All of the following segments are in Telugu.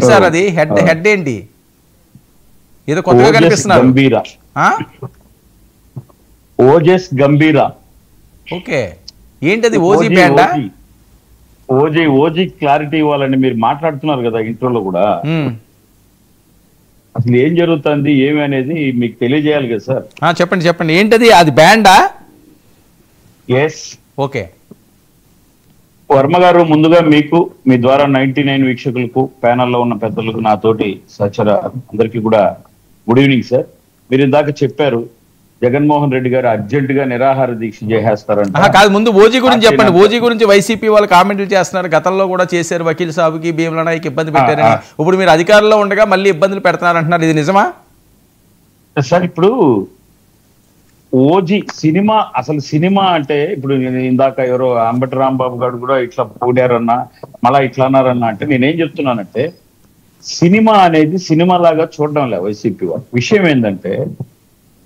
సార్ అది? హెడ్ హెడ్ ఏంటి? ఏదో కొత్తగా కనిపిస్తున్నారు. గంభీర. ఓజస్ గంభీర. ఓకే, ఏంటది? ఓజీ బ్యాండా? ఓజీ క్లారిటీ ఇవ్వాలని మీరు మాట్లాడుతున్నారు కదా ఇంట్రోలో కూడా. అసలు ఏం జరుగుతుంది ఏమి అనేది మీకు తెలియజేయాలి కదా సార్. చెప్పండి చెప్పండి, ఏంటది? అది బ్యాండా? ఎస్. ఓకే. వర్మ గారు, ముందుగా మీకు, మీ ద్వారా 99 వీక్షకులకు, ప్యానల్లో ఉన్న పెద్దలకు, నాతోటి సహచర అందరికీ కూడా గుడ్ ఈవినింగ్ సార్. మీరు ఇందాక చెప్పారు జగన్మోహన్ రెడ్డి గారు అర్జెంట్ గా నిరాహార దీక్ష చేసేస్తారంట. కాదు, ముందు ఓజీ గురించి చెప్పండి. ఓజీ గురించి వైసీపీ వాళ్ళు కామెంట్లు చేస్తున్నారు, గతంలో కూడా చేశారు, వకీల్ సాబుకి భీమల నాయక్ ఇబ్బంది పెట్టారని. ఇప్పుడు మీరు అధికారంలో ఉండగా మళ్ళీ ఇబ్బందులు పెడతారు అంటున్నారు, ఇది నిజమా సార్? ఇప్పుడు ఓజీ సినిమా, అసలు సినిమా అంటే ఇప్పుడు ఇందాక ఎవరో అంబటి రాంబాబు గారు కూడా ఇట్లా పోడారన్నా, మళ్ళా ఇట్లా అన్నారన్నా అంటే నేనేం చెప్తున్నానంటే, సినిమా అనేది సినిమా లాగా చూడడం లే వైసీపీ వాళ్ళు. విషయం ఏంటంటే,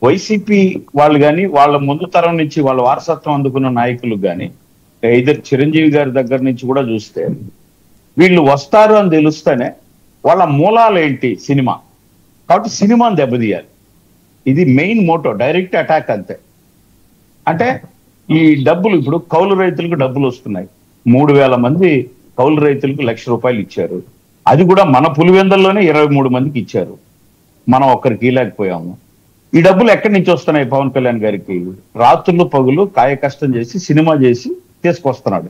వైసీపీ వాళ్ళు కానీ, వాళ్ళ ముందు తరం నుంచి వాళ్ళ వారసత్వం అందుకున్న నాయకులకు కానీ, ఇద్దరు చిరంజీవి గారి దగ్గర నుంచి కూడా చూస్తే, వీళ్ళు వస్తారు అని తెలుస్తేనే వాళ్ళ మూలాలు ఏంటి సినిమా. కాబట్టి సినిమాని దెబ్బతీయాలి, ఇది మెయిన్ మోటో, డైరెక్ట్ అటాక్ అంతే. అంటే ఈ డబ్బులు, ఇప్పుడు కౌలు రైతులకు డబ్బులు వస్తున్నాయి. 3000 మంది కౌలు రైతులకు ₹1,00,000 ఇచ్చారు. అది కూడా మన పులివెందల్లోనే 23 మందికి ఇచ్చారు, మనం ఒక్కరికి ఇవ్వలేకపోయాము. ఈ డబ్బులు ఎక్కడి నుంచి వస్తున్నాయి పవన్ కళ్యాణ్ గారికి? రాత్రులు పగులు కాయ కష్టం చేసి సినిమా చేసి తీసుకొస్తున్నాడు.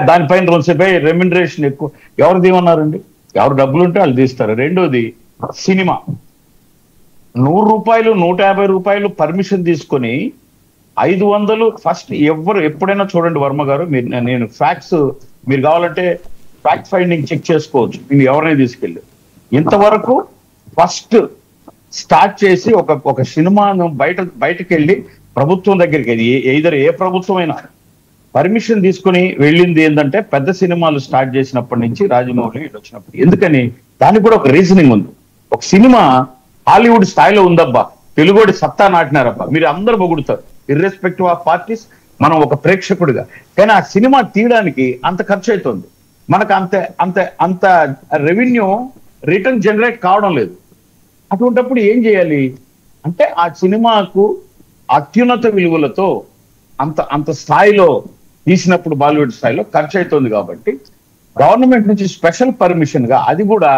దానిపైన 2 రెమ్యునరేషన్ ఎక్కువ. ఎవరు తీయమన్నారండి? ఎవరు డబ్బులు ఉంటే వాళ్ళు తీస్తారు. రెండోది సినిమా, ₹100 ₹150 పర్మిషన్ తీసుకొని 500 ఫస్ట్. ఎవరు ఎప్పుడైనా చూడండి వర్మ గారు, నేను ఫ్యాక్ట్స్, మీరు కావాలంటే ఫ్యాక్ట్ ఫైండింగ్ చెక్ చేసుకోవచ్చు, నేను ఎవరైనా తీసుకెళ్ళి. ఇంతవరకు ఫస్ట్ స్టార్ట్ చేసి ఒక సినిమాను బయటకు వెళ్ళి ప్రభుత్వం దగ్గరికి, ఏ ప్రభుత్వం అయినా పర్మిషన్ తీసుకుని వెళ్ళింది ఏంటంటే, పెద్ద సినిమాలు స్టార్ట్ చేసినప్పటి నుంచి రాజమౌళి వచ్చినప్పుడు. ఎందుకని? దానికి కూడా ఒక రీజనింగ్ ఉంది. ఒక సినిమా హాలీవుడ్ స్థాయిలో ఉందబ్బా, తెలుగుడి సత్తా నాటినారబ్బా, మీరు అందరూ పొగుడుతారు, ఇర్రెస్పెక్టివ్ ఆఫ్ పార్టీస్. మనం ఒక ప్రేక్షకుడిగా, కానీ ఆ సినిమా తీయడానికి అంత ఖర్చు అవుతుంది, మనకు అంత రెవెన్యూ రిటర్న్ జనరేట్ కావడం లేదు. అటువంటిప్పుడు ఏం చేయాలి అంటే, ఆ సినిమాకు అత్యున్నత విలువలతో అంత స్థాయిలో తీసినప్పుడు, బాలీవుడ్ స్థాయిలో ఖర్చు అవుతుంది. కాబట్టి గవర్నమెంట్ నుంచి స్పెషల్ పర్మిషన్ గా, అది కూడా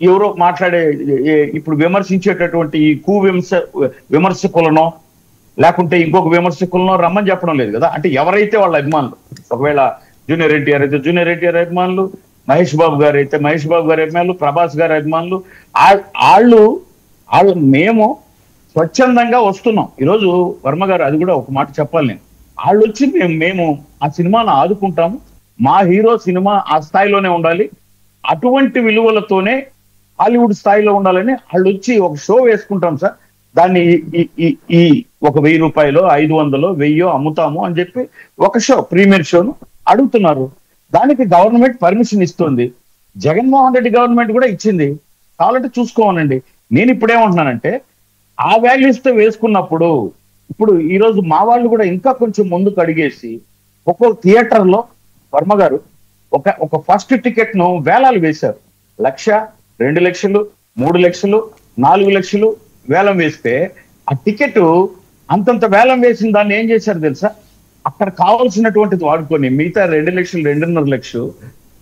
ఎవరో మాట్లాడే, ఇప్పుడు విమర్శించేటటువంటి ఈ విమర్శకులనో లేకుంటే ఇంకొక విమర్శకులనో రమ్మని చెప్పడం లేదు కదా. అంటే ఎవరైతే వాళ్ళ అభిమానులు, ఒకవేళ జూనియర్ ఎన్టీఆర్ అయితే జూనియర్ ఎన్టీఆర్ అభిమానులు, మహేష్ బాబు గారు అయితే మహేష్ బాబు గారి అభిమానులు, ప్రభాస్ గారి అభిమానులు, వాళ్ళు మేము స్వచ్ఛందంగా వస్తున్నాం. ఈరోజు వర్మ గారు అది కూడా ఒక మాట చెప్పాలి నేను, వాళ్ళు వచ్చి మేము ఆ సినిమాను ఆదుకుంటాము, మా హీరో సినిమా ఆ స్థాయిలోనే ఉండాలి, అటువంటి విలువలతోనే హాలీవుడ్ స్థాయిలో ఉండాలని వాళ్ళు వచ్చి ఒక షో వేసుకుంటాం సార్, దాన్ని ఈ ఒక ₹1000 500 1000 అమ్ముతాము అని చెప్పి ఒక షో, ప్రీమియర్ షోను అడుగుతున్నారు. దానికి గవర్నమెంట్ పర్మిషన్ ఇస్తుంది, జగన్మోహన్ రెడ్డి గవర్నమెంట్ కూడా ఇచ్చింది. కావాలంటే చూసుకోవాలండి. నేను ఇప్పుడేమంటున్నానంటే, ఆ వాల్యూస్ తో వేసుకున్నప్పుడు, ఇప్పుడు ఈరోజు మా వాళ్ళు కూడా ఇంకా కొంచెం ముందుకు అడిగేసి, ఒక్కొక్క థియేటర్ లో వర్మ గారు ఒక ఫస్ట్ టికెట్ ను వేలాలు వేశారు. 1,00,000, 2,00,000, 3,00,000, 4,00,000 వేలం వేస్తే, ఆ టికెట్ అంతంత వేలం వేసిన దాన్ని ఏం చేశారు తెలుసా? అక్కడ కావాల్సినటువంటిది వాడుకొని మిగతా 2,00,000, 2.5 లక్షలు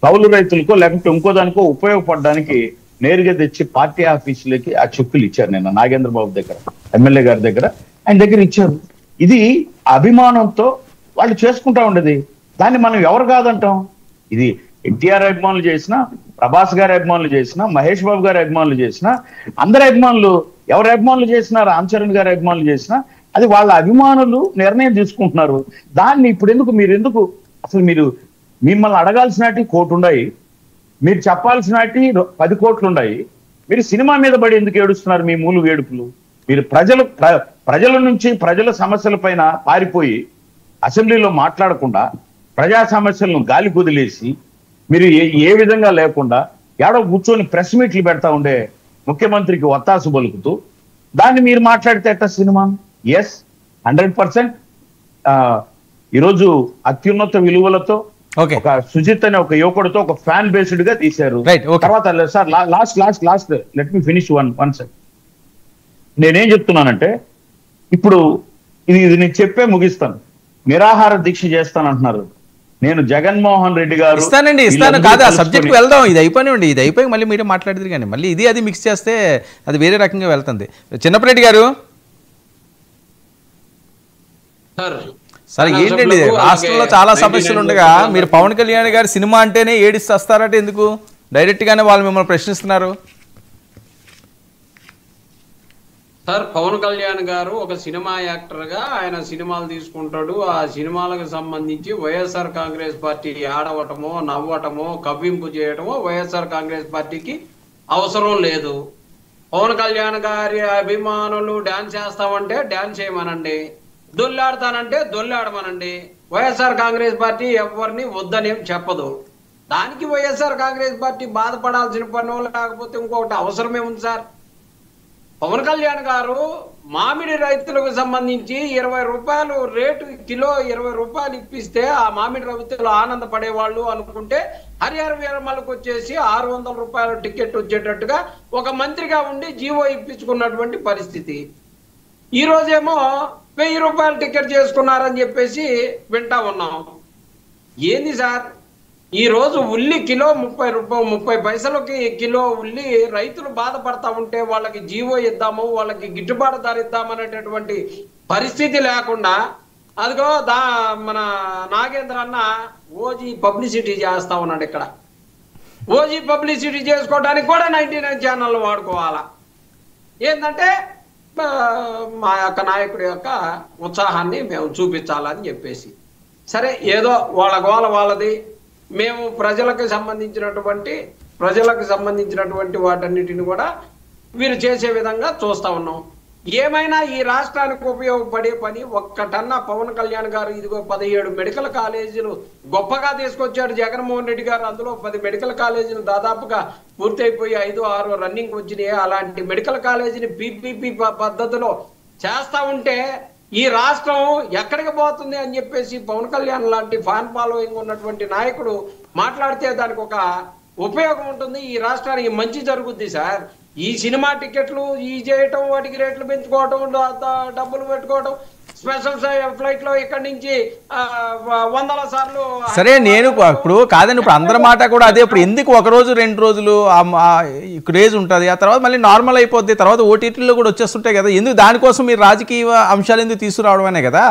కౌలు రైతులకో లేకపోతే ఇంకో దానికో ఉపయోగపడడానికి నేరుగా తెచ్చి పార్టీ ఆఫీసులకి ఆ చెక్కులు ఇచ్చారు. నిన్న నాగేంద్ర బాబు దగ్గర, ఎమ్మెల్యే గారి దగ్గర, ఆయన దగ్గర ఇచ్చారు. ఇది అభిమానంతో వాళ్ళు చేసుకుంటా ఉండేది. దాన్ని మనం ఎవరు కాదంటాం? ఇది ఎన్టీఆర్ అభిమానులు చేసినా, ప్రభాస్ గారి అభిమానులు చేసినా, మహేష్ బాబు గారి అభిమానులు చేసినా, అందరి అభిమానులు, ఎవరి అభిమానులు చేసినా, రామ్ చరణ్ గారి అభిమానులు చేసినా, అది వాళ్ళ అభిమానులు నిర్ణయం తీసుకుంటున్నారు. దాన్ని ఇప్పుడు ఎందుకు అసలు మిమ్మల్ని అడగాల్సినటి 1 కోటి ఉన్నాయి, మీరు చెప్పాల్సినటి 10 కోట్లు ఉన్నాయి. మీరు సినిమా మీద పడి ఎందుకు ఏడుస్తున్నారు? మీ మూలు వేడుపులు. మీరు ప్రజల నుంచి, ప్రజల సమస్యల పైన పారిపోయి అసెంబ్లీలో మాట్లాడకుండా, ప్రజా సమస్యలను గాలి కుదిలేసి, మీరు ఏ విధంగా లేకుండా ఏడో కూర్చొని ప్రెస్ మీట్లు పెడతా ఉండే ముఖ్యమంత్రికి ఒత్తాసు పలుకుతూ, దాన్ని మీరు మాట్లాడితే ఎట్ట సినిమా? ఎస్, 100% ఈరోజు అత్యున్నత విలువలతో ఓకే ఒక సుజిత్ అనే ఒక యువకుడితో ఒక ఫ్యాన్ బేస్డ్ గా తీశారు. రైట్ ఓకే తర్వాత sir last let me finish one second. నేనేం చెప్తున్నానంటే ఇప్పుడు ఇది నేను చెప్పే ముగిస్తాను. నిరాహార దీక్ష చేస్తానంటున్నారు. నేను జగన్మోహన్ రెడ్డి గారు ఇస్తాను కాదు, ఆ సబ్జెక్ట్ వెళ్దాం. ఇది అయిపోయినండి, ఇది అయిపోయి మళ్ళీ మీరే మాట్లాడేది కానీ మళ్ళీ ఇది అది మిక్స్ చేస్తే అది వేరే రకంగా వెళ్తుంది. చిన్నప్పరెడ్డి గారు సరే ఏంటండి, రాష్ట్రంలో చాలా సమస్యలు ఉండగా మీరు పవన్ కళ్యాణ్ గారి సినిమా అంటేనే ఏడిస్తే వస్తారట, ఎందుకు డైరెక్ట్ గానే వాళ్ళు మిమ్మల్ని ప్రశ్నిస్తున్నారు? సార్ పవన్ కళ్యాణ్ గారు ఒక సినిమా యాక్టర్ గా ఆయన సినిమాలు తీసుకుంటాడు. ఆ సినిమాలకు సంబంధించి వైఎస్ఆర్ కాంగ్రెస్ పార్టీ ఆడవటమో నవ్వటమో కవ్వింపు చేయటమో వైఎస్ఆర్ కాంగ్రెస్ పార్టీకి అవసరం లేదు. పవన్ కళ్యాణ్ గారి అభిమానులు డాన్స్ చేస్తామంటే డాన్స్ చేయమనండి, దొల్లాడతానంటే దొల్లాడమనండి. వైఎస్ఆర్ కాంగ్రెస్ పార్టీ ఎవరిని వద్దనేం చెప్పదు. దానికి వైఎస్ఆర్ కాంగ్రెస్ పార్టీ బాధపడాల్సిన పని లేకపోతే ఇంకొకటి అవసరమే ఉంది సార్. పవన్ కళ్యాణ్ గారు మామిడి రైతులకు సంబంధించి 20 రూపాయలు రేటు, కిలో 20 రూపాయలు ఇప్పిస్తే ఆ మామిడి రైతులు ఆనందపడేవాళ్ళు అనుకుంటే హరిహర వీరమలకు వచ్చేసి 600 రూపాయల టికెట్ వచ్చేటట్టుగా ఒక మంత్రిగా ఉండి జీవో ఇప్పించుకున్నటువంటి పరిస్థితి. ఈ రోజేమో 1000 రూపాయల టికెట్ చేసుకున్నారని చెప్పేసి వింటా ఉన్నాం. ఏంది సార్, ఈ రోజు ఉల్లి కిలో 30 పైసలకి కిలో ఉల్లి రైతులు బాధపడతా ఉంటే వాళ్ళకి జీవో ఇద్దాము, వాళ్ళకి గిట్టుబాటు ధర ఇద్దామనేటటువంటి పరిస్థితి లేకుండా అదిగో మన నాగేంద్ర అన్న ఓజీ పబ్లిసిటీ చేస్తా ఉన్నాడు. ఇక్కడ ఓజీ పబ్లిసిటీ చేసుకోవడానికి కూడా 99 ఛానళ్ళు వాడుకోవాలా. ఏంటంటే మా యొక్క నాయకుడి యొక్క ఉత్సాహాన్ని మేము చూపించాలని చెప్పేసి. సరే ఏదో వాళ్ళ గోల వాళ్ళది. మేము ప్రజలకు సంబంధించినటువంటి వాటన్నిటిని కూడా వీరు చేసే విధంగా చూస్తా ఉన్నాం. ఏమైనా ఈ రాష్ట్రానికి ఉపయోగపడే పని ఒక్కటన్నా పవన్ కళ్యాణ్ గారు ఇదిగో 17 మెడికల్ కాలేజీలు గొప్పగా తీసుకొచ్చాడు జగన్మోహన్ రెడ్డి గారు. అందులో 10 మెడికల్ కాలేజీలు దాదాపుగా పూర్తయిపోయి 5-6 రన్నింగ్ వచ్చినాయి. అలాంటి మెడికల్ కాలేజీని PPP పద్ధతిలో చేస్తా ఉంటే ఈ రాష్ట్రం ఎక్కడికి పోతుంది అని చెప్పేసి పవన్ కళ్యాణ్ లాంటి ఫ్యాన్ ఫాలోయింగ్ ఉన్నటువంటి నాయకుడు మాట్లాడితే దానికి ఒక ఉపయోగం ఉంటుంది, ఈ రాష్ట్రానికి మంచి జరుగుద్ది సార్. ఈ సినిమా టికెట్లు ఈ చేయటం, వాటికి రేట్లు పెంచుకోవటం, డబ్బులు పెట్టుకోవటం, స్పెషల్ ఫ్లైట్ లో ఇక్కడి నుంచి 100 సార్లు. సరే నేను ఇప్పుడు కాదండి, ఇప్పుడు అందరి మాట కూడా అదే. ఇప్పుడు ఎందుకు 1 రోజు 2 రోజులు క్రేజ్ ఉంటుంది, ఆ తర్వాత మళ్ళీ నార్మల్ అయిపోద్ది, తర్వాత ఓటీటీలో కూడా వచ్చేస్తుంటాయి కదా, ఎందుకు దానికోసం మీరు రాజకీయ అంశాలు ఎందుకు తీసుకురావడమనే కదా?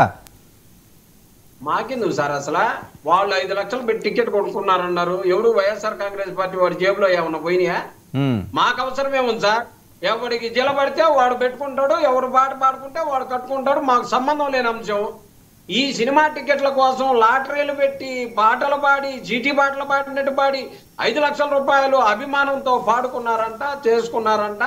మాకెందుకు సార్, అసలు వాళ్ళు 5 లక్షలు పెట్టి టికెట్ కొనుక్కున్నారన్నారు. ఎవడు వైఎస్ఆర్ కాంగ్రెస్ పార్టీ వాడి జేబులో ఏమన్నా పోయినాయా? మాకు అవసరమేముంది సార్? ఎవడికి జిలబడితే వాడు పెట్టుకుంటాడు, ఎవరు పాట పాడుకుంటే వాడు కట్టుకుంటాడు, మాకు సంబంధం లేని అంశం. ఈ సినిమా టికెట్ల కోసం లాటరీలు పెట్టి పాటలు పాడి జీటీ పాటలు పాడినట్టు పాడి 5 లక్షల రూపాయలు అభిమానంతో పాడుకున్నారంట, చేసుకున్నారంట.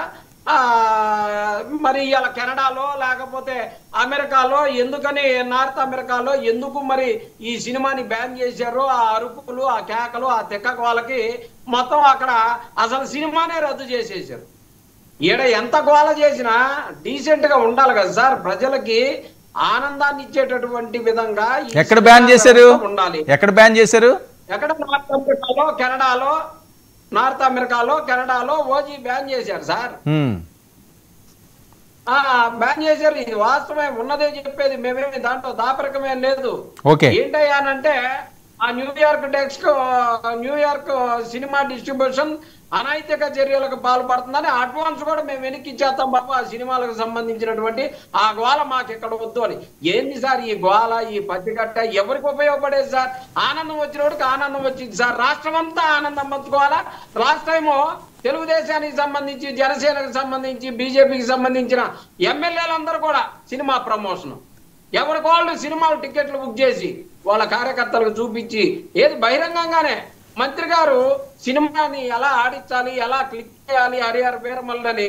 మరి ఇవాళ కెనడాలో లేకపోతే అమెరికాలో ఎందుకని, నార్త్ అమెరికాలో ఎందుకు మరి ఈ సినిమాని బ్యాన్ చేశారు? ఆ అరుపులు, ఆ కేకలు, ఆ తిక్క వాళ్ళకి మొత్తం అక్కడ అసలు సినిమానే రద్దు చేసేసారు. ఈడ ఎంత గోల చేసినా డీసెంట్ గా ఉండాలి కదా సార్, ప్రజలకి ఆనందాన్ని ఇచ్చేటటువంటి విధంగా. ఎక్కడ బ్యాన్ చేశారు? ఉండాలి. ఎక్కడ బ్యాన్ చేశారు? ఎక్కడ? నార్త్ అమెరికాలో కెనడాలో ఓజీ బ్యాన్ చేశారు సార్. బ్యాన్ చేశారు. ఇది వాస్తవమే, ఉన్నదే చెప్పేది, మేమేమి దాంట్లో దాపరికమే లేదు. ఏంటయ్యానంటే ఆ న్యూయార్క్ సినిమా డిస్ట్రిబ్యూషన్ అనైతిక చర్యలకు పాల్పడుతుందని అడ్వాన్స్ కూడా మేము వెనక్కి ఇచ్చేస్తాం బాబు, ఆ సినిమాలకు సంబంధించినటువంటి ఆ గోల మాకు ఇక్కడ వద్దు అని. ఏంది సార్ ఈ గోల, ఈ పత్తికట్ట ఎవరికి ఉపయోగపడేది సార్? ఆనందం వచ్చినోడికి ఆనందం వచ్చింది సార్. రాష్ట్రం అంతా ఆనందం పంచుకోవాలా. రాష్ట్రమేమో తెలుగుదేశానికి సంబంధించి, జనసేనకు సంబంధించి, బీజేపీకి సంబంధించిన ఎమ్మెల్యేలందరూ కూడా సినిమా ప్రమోషన్, ఎవరికి వాళ్ళు సినిమాలు టికెట్లు బుక్ చేసి వాళ్ళ కార్యకర్తలకు చూపించి, ఏది బహిరంగంగానే మంత్రి గారు సినిమాని ఎలా ఆడించాలి, ఎలా క్లిక్ చేయాలి హరిహర వీరమల్లని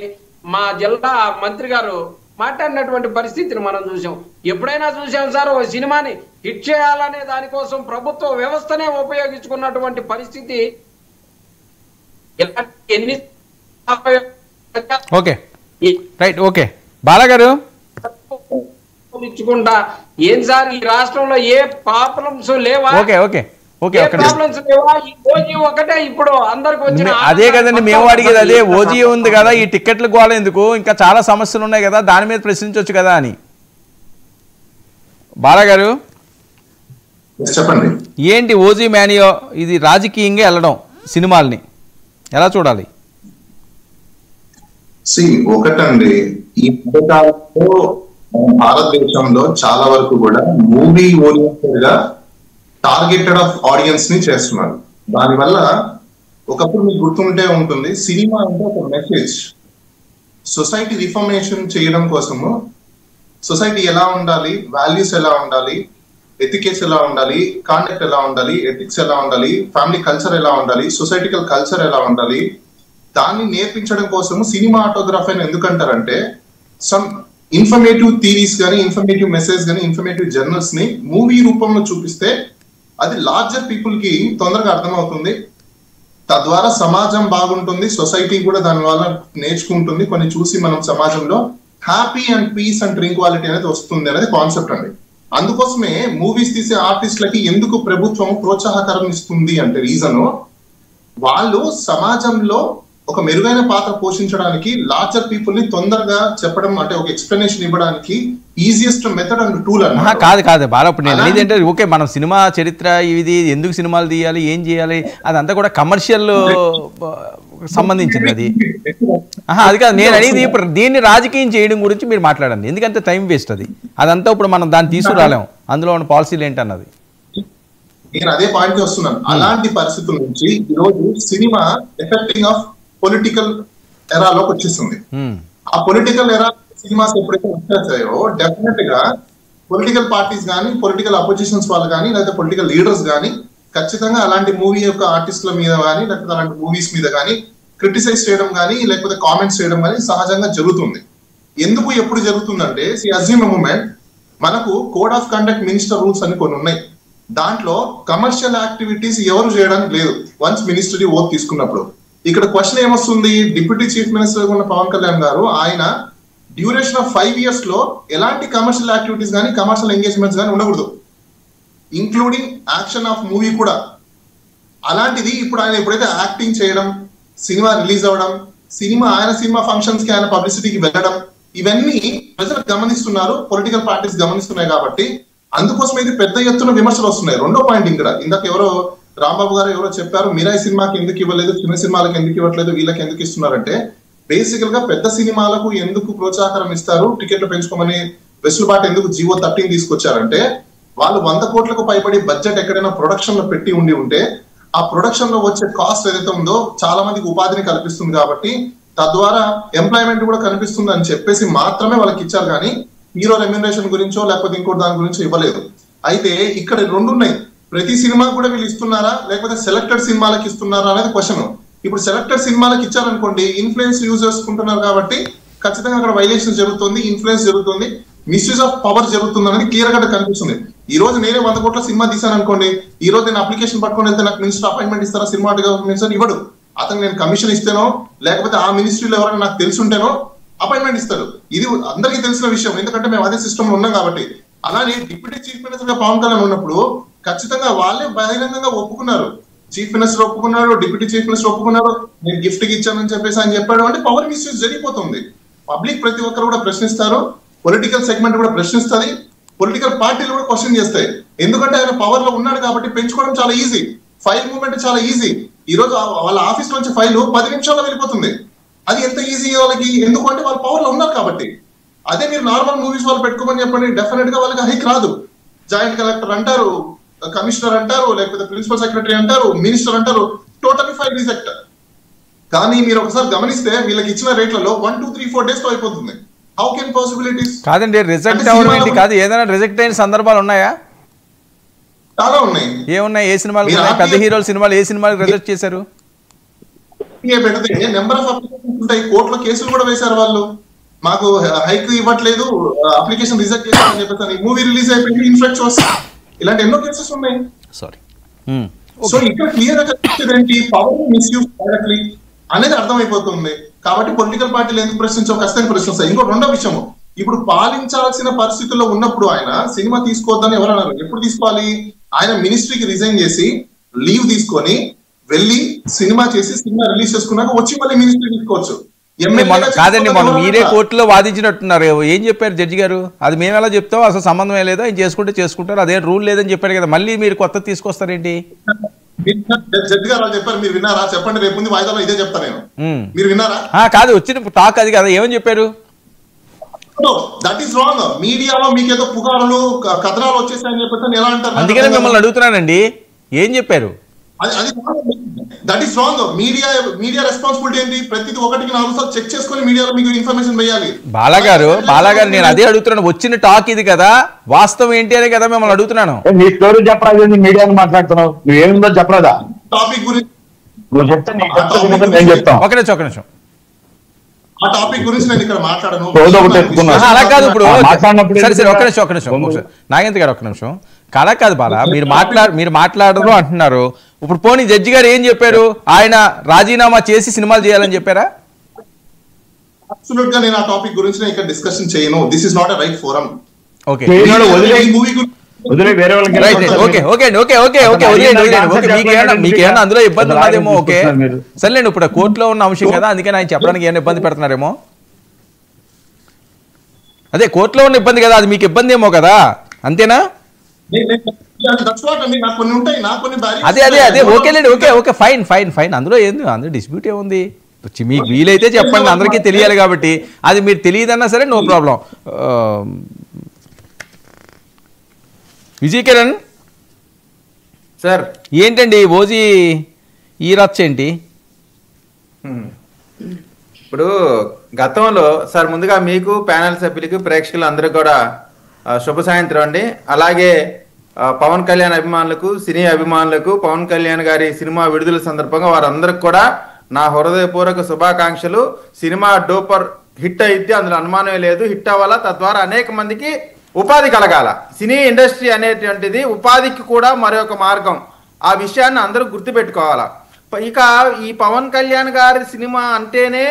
మా జిల్లా మంత్రి గారు మాట్లాడినటువంటి పరిస్థితిని మనం చూసాం. ఎప్పుడైనా చూసాం సార్ ఒక సినిమాని హిట్ చేయాలనే దానికోసం ప్రభుత్వ వ్యవస్థనే ఉపయోగించుకున్నటువంటి పరిస్థితి ఎన్ని. ఓకే రైట్, ఓకే బాలగారు ఇచ్చుకుంటా ఏం సార్ ఈ రాష్ట్రంలో ఏ ప్రాబ్లమ్స్ లేవా? ఓకే ఓకే ఓకే ఏ ప్రాబ్లమ్స్ లేవా? ఈ ఓజీ ఒకటే ఇప్పుడు అందరికి వచ్చిన అదే కదండి మేము అడిగేది, అదే ఓజీ ఉంది కదా, ఈ టికెట్లు గోల ఎందుకు, ఇంకా చాలా సమస్యలు ఉన్నాయి కదా, దాని మీద ప్రశ్నించవచ్చు కదా అని. బాలగారు చెప్పండి. ఏంటి ఓజీ మ్యానియో, ఇది రాజకీయంగా వెళ్ళడం సినిమాల్ని ఎలా చూడాలి? ఒకటండి, ఈ మధ్యకాలంలో భారతదేశంలో చాలా వరకు కూడా మూవీ ఓరియంటెడ్ గా టార్గెటెడ్ ఆఫ్ ఆడియన్స్ ని చేస్తున్నారు. దానివల్ల ఒకప్పుడు మీకు గుర్తుంటే ఉంటుంది, సినిమా అంటే ఒక మెసేజ్, సొసైటీ రిఫర్మేషన్ చేయడం కోసము సొసైటీ ఎలా ఉండాలి, వాల్యూస్ ఎలా ఉండాలి, ఎథికేట్స్ ఎలా ఉండాలి, కాండక్ట్ ఎలా ఉండాలి, ఎథిక్స్ ఎలా ఉండాలి, ఫ్యామిలీ కల్చర్ ఎలా ఉండాలి, సొసైటికల్ కల్చర్ ఎలా ఉండాలి, దాన్ని నేర్పించడం కోసం సినిమా ఆటోగ్రాఫ్ అని ఎందుకంటారంటే సమ్ ఇన్ఫర్మేటివ్ థీరీస్ కానీ, ఇన్ఫర్మేటివ్ మెసేజ్ కానీ, ఇన్ఫర్మేటివ్ జర్నల్స్ ని మూవీ రూపంలో చూపిస్తే అది లార్జర్ పీపుల్ కి తొందరగా అర్థమవుతుంది. తద్వారా సమాజం బాగుంటుంది, సొసైటీ కూడా దాని వల్ల నేర్చుకుంటుంది. కొన్ని చూసి మనం సమాజంలో హ్యాపీ అండ్ పీస్ అండ్ ట్రింక్వాలిటీ అనేది వస్తుంది అనేది కాన్సెప్ట్ అండి. అందుకోసమే మూవీస్ తీసే ఆర్టిస్టులకి ఎందుకు ప్రభుత్వం ప్రోత్సాహకరం ఇస్తుంది అంటే రీజన్, వాళ్ళు సమాజంలో ఒక మెరుగైన పాత్ర పోషించడానికి లార్జర్ పీపుల్ ని తొందరగా చెప్పడం, అంటే ఒక ఎక్స్ప్లెనేషన్ ఇవ్వడానికి ఈజియెస్ట్ మెథడ్ అండ్ టూల్ అన్నమాట. కాదు బాగా, ఇప్పుడు నేను అనేది అంటే ఓకే, మనం సినిమా చరిత్ర ఇది ఎందుకు సినిమాలు తీయాలి, ఏం చేయాలి, అదంతా కూడా కమర్షియల్ సంబంధించింది అది. అది కాదు నేను అనేది, ఇప్పుడు దీన్ని రాజకీయం చేయడం గురించి మీరు మాట్లాడండి, ఎందుకంటే టైం వేస్ట్ అది. అదంతా ఇప్పుడు మనం దాన్ని తీసుకురాలేము, అందులో ఉన్న పాలసీలు ఏంటన్నది. నేను అదే పాయింట్ వస్తున్నాను. అలాంటి పరిస్థితుల నుంచి ఈరోజు సినిమా ఎఫెక్టింగ్ ఆఫ్ పొలిటికల్ ఎరాలోకి వచ్చేస్తుంది. ఆ పొలిటికల్ ఎరా సినిమాస్ ఎప్పుడైతే వచ్చేసాయో డెఫినెట్ గా పొలిటికల్ పార్టీస్ కానీ, పొలిటికల్ అపోజిషన్స్ వాళ్ళు కానీ, లేకపోతే పొలిటికల్ లీడర్స్ కానీ ఖచ్చితంగా అలాంటి మూవీ యొక్క ఆర్టిస్టుల మీద కానీ, లేకపోతే అలాంటి మూవీస్ మీద కానీ క్రిటిసైజ్ చేయడం కానీ, లేకపోతే కామెంట్స్ చేయడం కానీ సహజంగా జరుగుతుంది. ఎందుకు ఎప్పుడు జరుగుతుందంటే, అజ్యూమ్ మూమెంట్, మనకు code of conduct minister rules అని కొన్ని ఉన్నాయి. దాంట్లో కమర్షియల్ యాక్టివిటీస్ ఎవరు చేయడానికి లేదు వన్స్ మినిస్ట్రీ ఓట్ తీసుకున్నప్పుడు. ఇక్కడ క్వశ్చన్ ఏమొస్తుంది, డిప్యూటీ చీఫ్ మినిస్టర్ ఉన్న పవన్ కళ్యాణ్ గారు ఆయన డ్యూరేషన్ ఆఫ్ 5 years లో ఎలాంటి కమర్షియల్ యాక్టివిటీస్ కానీ, కమర్షియల్ ఎంగేజ్మెంట్స్ కానీ ఉండకూడదు, ఇంక్లూడింగ్ యాక్షన్ ఆఫ్ మూవీ కూడా. అలాంటిది ఇప్పుడు ఆయన ఎప్పుడైతే యాక్టింగ్ చేయడం, సినిమా రిలీజ్ అవ్వడం, ఆయన సినిమా ఫంక్షన్స్ కి ఆయన పబ్లిసిటీకి వెళ్ళడం, ఇవన్నీ ప్రజలు గమనిస్తున్నారు, పొలిటికల్ పార్టీస్ గమనిస్తున్నాయి. కాబట్టి అందుకోసం ఇది పెద్ద ఎత్తున విమర్శలు వస్తున్నాయి. రెండో పాయింట్, ఇక్కడ ఇందాక ఎవరో రాంబాబు గారు ఎవరో చెప్పారు, మిరాయి సినిమాకి ఎందుకు ఇవ్వలేదు, చిన్న సినిమాలకు ఎందుకు ఇవ్వట్లేదు, వీళ్ళకి ఎందుకు ఇస్తున్నారంటే, బేసికల్ గా పెద్ద సినిమాలకు ఎందుకు ప్రోత్సాహకరం ఇస్తారు, టికెట్లు పెంచుకోమని వెసులుబాటు ఎందుకు జీవో 13 తీసుకొచ్చారంటే, వాళ్ళు 100 కోట్లకు పైబడి బడ్జెట్ ఎక్కడైనా ప్రొడక్షన్ లో పెట్టి ఉంటే ఆ ప్రొడక్షన్ లో వచ్చే కాస్ట్ ఏదైతే ఉందో చాలా మందికి ఉపాధిని కల్పిస్తుంది, కాబట్టి తద్వారా ఎంప్లాయ్మెంట్ కూడా కనిపిస్తుంది అని చెప్పేసి మాత్రమే వాళ్ళకి ఇచ్చారు. కానీ హీరో రెమ్యూనరేషన్ గురించో లేకపోతే ఇంకోటి దాని గురించో ఇవ్వలేదు. అయితే ఇక్కడ 2 ఉన్నాయి, ప్రతి సినిమాకు కూడా వీళ్ళు ఇస్తున్నారా, లేకపోతే సెలెక్టెడ్ సినిమాలకు ఇస్తున్నారా అనేది క్వశ్చన్. ఇప్పుడు సెలెక్టెడ్ సినిమాలకు ఇచ్చారనుకోండి, ఇన్ఫ్లుయెన్స్ యూజ్ చేసుకుంటున్నారు కాబట్టి ఖచ్చితంగా అక్కడ వైలేషన్ జరుగుతుంది, ఇన్ఫ్లుయెన్స్ జరుగుతుంది, మిస్యూజ్ ఆఫ్ పవర్ జరుగుతుంది అనేది క్లియర్ గా కనిపిస్తుంది. ఈ రోజు నేనే 100 కోట్ల సినిమా తీసాను అనుకోండి, ఈ రోజు నేను అప్లికేషన్ పట్టుకొని వెళ్తే నాకు మినిస్టర్ అపాయింట్మెంట్ ఇస్తారా, సినిమాటోగ్రఫీ మినిస్టర్ ఇవ్వడు. అతను నేను కమిషన్ ఇస్తేనో లేకపోతే ఆ మినిస్ట్రీలో ఎవరైనా నాకు తెలిసి ఉంటేనో అపాయింట్మెంట్ ఇస్తాడు. ఇది అందరికీ తెలిసిన విషయం, ఎందుకంటే మేము అదే సిస్టమ్ లో ఉన్నాం కాబట్టి. అలానే డిప్యూటీ చీఫ్ మినిస్టర్ గా పవన్ కళ్యాణ్ ఉన్నప్పుడు ఖచ్చితంగా వాళ్ళే బహిరంగంగా ఒప్పుకున్నారు, చీఫ్ మినిస్టర్ ఒప్పుకున్నాడు, డిప్యూటీ చీఫ్ మినిస్టర్ ఒప్పుకున్నారు, నేను గిఫ్ట్ కి ఇచ్చానని చెప్పేసి ఆయన చెప్పాడు. అంటే పవర్ మిస్యూజ్ జరిగిపోతుంది. పబ్లిక్ ప్రతి ఒక్కరు కూడా ప్రశ్నిస్తారు, పొలిటికల్ సెగ్మెంట్ కూడా ప్రశ్నిస్తుంది, పొలిటికల్ పార్టీలు కూడా క్వశ్చన్ చేస్తాయి. ఎందుకంటే ఆయన పవర్ లో ఉన్నాడు కాబట్టి పెంచుకోవడం చాలా ఈజీ, ఫైల్ మూవ్మెంట్ చాలా ఈజీ. ఈ రోజు వాళ్ళ ఆఫీస్ నుంచి ఫైల్ 10 నిమిషాల్లో వెళ్ళిపోతుంది. అది ఎంత ఈజీ వాళ్ళకి, ఎందుకు అంటే వాళ్ళు పవర్ లో ఉన్నారు కాబట్టి. అదే మీరు నార్మల్ మూవీస్ వాళ్ళు పెట్టుకోమని చెప్పండి, డెఫినెట్ గా వాళ్ళకి హైక్ రాదు. జాయింట్ కలెక్టర్ అంటారు, కమిషనర్ అంటారు, లేకపోతే ప్రిన్సిపల్ సెక్రటరీ అంటారు, మినిస్టర్ అంటారు, టోటల్లీ ఫైల్ రిజెక్ట్. కానీ మీరు ఒకసారి గమనిస్తే వీళ్ళకి ఇచ్చిన రేట్లలో 1, 2, 3, 4 days తో అయిపోతుంది. How can possibilities? కాదండి, రిజెక్ట్ అవ్వడం కాదు, ఏదైనా రిజెక్ట్ అయిన సందర్భాలు ఉన్నాయా? చాలా ఉన్నాయి. ఏమున్నాయి, ఏ సినిమాలు, పెద్ద హీరోల సినిమాలు ఏ సినిమాలు రిజెక్ట్ చేశారు? పెడితే నెంబర్ ఆఫ్ అప్లికేషన్స్ ఉంటాయి, కోర్టులో కేసులు కూడా వేశారు వాళ్ళు. మాకు హైక్ ఇవ్వట్లేదు, అప్లికేషన్ రిజెక్ట్ చేశారని చెప్పేసి మూవీ రిలీజ్ అయిపోయింది, ఇన్ఫ్లెక్ట్ చూస్తాం, ఇలాంటి ఎన్నో కేసెస్ ఉన్నాయి. సారీ. సో ఇక్కడ క్లియర్ గా కనిపించేది పవర్ మిస్యూజ్ డైరెక్ట్లీ అనేది అర్థమైపోతుంది. కాబట్టి పొలిటికల్ పార్టీలు ఎందుకు ప్రశ్నించవు, ఖచ్చితంగా ప్రశ్నిస్తాయి. ఇంకో రెండో విషయం, ఇప్పుడు పాలించాల్సిన పరిస్థితుల్లో ఉన్నప్పుడు ఆయన సినిమా తీసుకోవద్దని ఎవరు అన్నారు? ఎప్పుడు తీసుకోవాలి? ఆయన మినిస్ట్రీకి రిజైన్ చేసి లీవ్ తీసుకొని వెళ్ళి సినిమా చేసి సినిమా రిలీజ్ చేసుకున్నాక వచ్చి మళ్ళీ మినిస్ట్రీ తీసుకోవచ్చు. కాదండి, మనం మీరే కోర్టులో వాదించినట్టున్నారు. ఏం చెప్పారు జడ్జి గారు? అది మేము ఎలా చెప్తాం, అసలు సంబంధమే లేదా, ఆయన చేసుకుంటే చేసుకుంటారు, అదే రూల్ లేదని చెప్పారు కదా, మళ్ళీ మీరు కొత్త తీసుకొస్తారేంటి? జడ్జి గారు చెప్పారు, మీరు విన్నారా? చెప్పండి, రేపు ముందు వాయిదాలో ఇదే చెప్తా నేను. మీరు విన్నారా? కాదు, వచ్చిన టాక్ అది కదా, ఏమని చెప్పారు? That is wrong. మీడియాలో మీకేదో పుకారులు కథనాలు వచ్చేసాయని చెప్పేసి ఎలా అంటారు? అందుకనే మిమ్మల్ని అడుగుతున్నానండి, ఏం చెప్పారు? That is wrong. Media responsibility ఏంటి? ప్రతిదీ 1-4 సార్లు చెక్ చేసుకొని మీడియాలో మీకు ఇన్ఫర్మేషన్ వేయాలి. బాలాగారు నేను అదే అడుగుతున్నాను, వచ్చిన టాక్ ఇది కదా, వాస్తవం ఏంటి అనే కదా మిమ్మల్ని అడుగుతున్నాను. నీ స్టోరీ చెప్పరాదు, మీడియాను మాట్లాడుతున్నావు, నువ్వేముందో చెప్పరాదా? టాపిక్ గురించి నువ్వు చెప్తే నేను చెప్తాను. ఒక నిమిషం, ఆ టాపిక్ గురించి నేను ఇక్కడ మాట్లాడను. అలా కాదు, ఇప్పుడు సరే ఒక నిమిషం నాగేంద్ర గారు, ఒక నిమిషం. కళ కాదు బాలా, మీరు మాట్లాడరు అంటున్నారు. ఇప్పుడు పోనీ జడ్జి గారు ఏం చెప్పారు? ఆయన రాజీనామా చేసి సినిమాలు చేయాలని చెప్పారా? అబ్సల్యూట్ గా నేను ఆ టాపిక్ గురించి నేను ఇక్కడ డిస్కషన్ చేయను. This is not a right forum. Okay, మీకేమన్నా అందులో ఇబ్బంది ఉన్నదేమో. ఓకే సరేలేండి, ఇప్పుడు కోర్టులో ఉన్న అంశం కదా, అందుకని ఆయన చెప్పడానికి ఏమైనా ఇబ్బంది పెడుతున్నారేమో. అదే కోర్టులో ఉన్న ఇబ్బంది కదా, అది మీకు ఇబ్బంది ఏమో కదా, అంతేనా? అదే ఓకేలేండి, ఓకే ఫైన్. అందులో అందులో డిస్ప్యూట్ ఏముంది? మీకు వీలైతే చెప్పండి, అందరికీ తెలియాలి కాబట్టి. అది మీరు తెలియదన్నా సరే no problem. Vijay Kiran sir, ఏంటండి ఓజీ ఈ రచ్చ ఏంటి? ఇప్పుడు గతంలో సార్, ముందుగా మీకు ప్యానెల్ సభ్యులకి ప్రేక్షకులు అందరికీ కూడా శుభ సాయంత్రం అండి. అలాగే పవన్ కళ్యాణ్ అభిమానులకు, సినీ అభిమానులకు, పవన్ కళ్యాణ్ గారి సినిమా విడుదల సందర్భంగా వారందరికి కూడా నా హృదయపూర్వక శుభాకాంక్షలు. సినిమా డూపర్ హిట్ అయితే అందులో అనుమానమే లేదు, హిట్ అవ్వాలా, తద్వారా అనేక మందికి ఉపాధి కలగాల. సినీ ఇండస్ట్రీ అనేటువంటిది ఉపాధికి కూడా మరొక మార్గం. ఆ విషయాన్ని అందరూ గుర్తుపెట్టుకోవాలా. ఇక ఈ పవన్ కళ్యాణ్ గారి సినిమా అంటేనే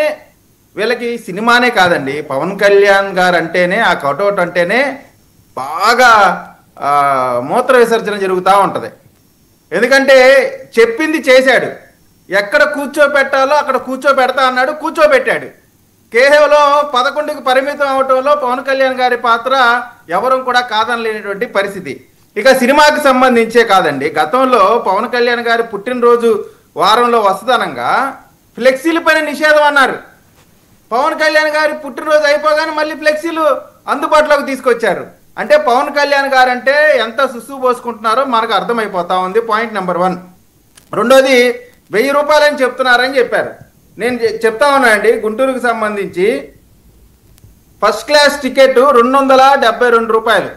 వీళ్ళకి సినిమానే కాదండి, పవన్ కళ్యాణ్ గారు అంటేనే, ఆ కటౌట్ అంటేనే బాగా మూత్ర విసర్జన జరుగుతూ ఉంటుంది. ఎందుకంటే చెప్పింది చేశాడు, ఎక్కడ కూర్చోబెట్టాలో అక్కడ కూర్చోబెడతా అన్నాడు, కూర్చోబెట్టాడు. కేవలం 11కి పరిమితం అవటంలో పవన్ కళ్యాణ్ గారి పాత్ర ఎవరూ కూడా కాదనలేనటువంటి పరిస్థితి. ఇక సినిమాకి సంబంధించే కాదండి, గతంలో పవన్ కళ్యాణ్ గారి పుట్టినరోజు వారంలో వస్తదనంగా ఫ్లెక్సీల పైన నిషేధం అన్నారు. పవన్ కళ్యాణ్ గారి పుట్టినరోజు అయిపోగానే మళ్ళీ ఫ్లెక్సీలు అందుబాటులోకి తీసుకొచ్చారు. అంటే పవన్ కళ్యాణ్ గారు అంటే ఎంత సుస్సు పోసుకుంటున్నారో మనకు అర్థమైపోతా ఉంది. Point number 1. రెండోది, 1000 రూపాయలని చెప్తున్నారని చెప్పారు. నేను చెప్తా ఉన్నానండి, గుంటూరుకు సంబంధించి ఫస్ట్ క్లాస్ టికెట్ 272 రూపాయలు.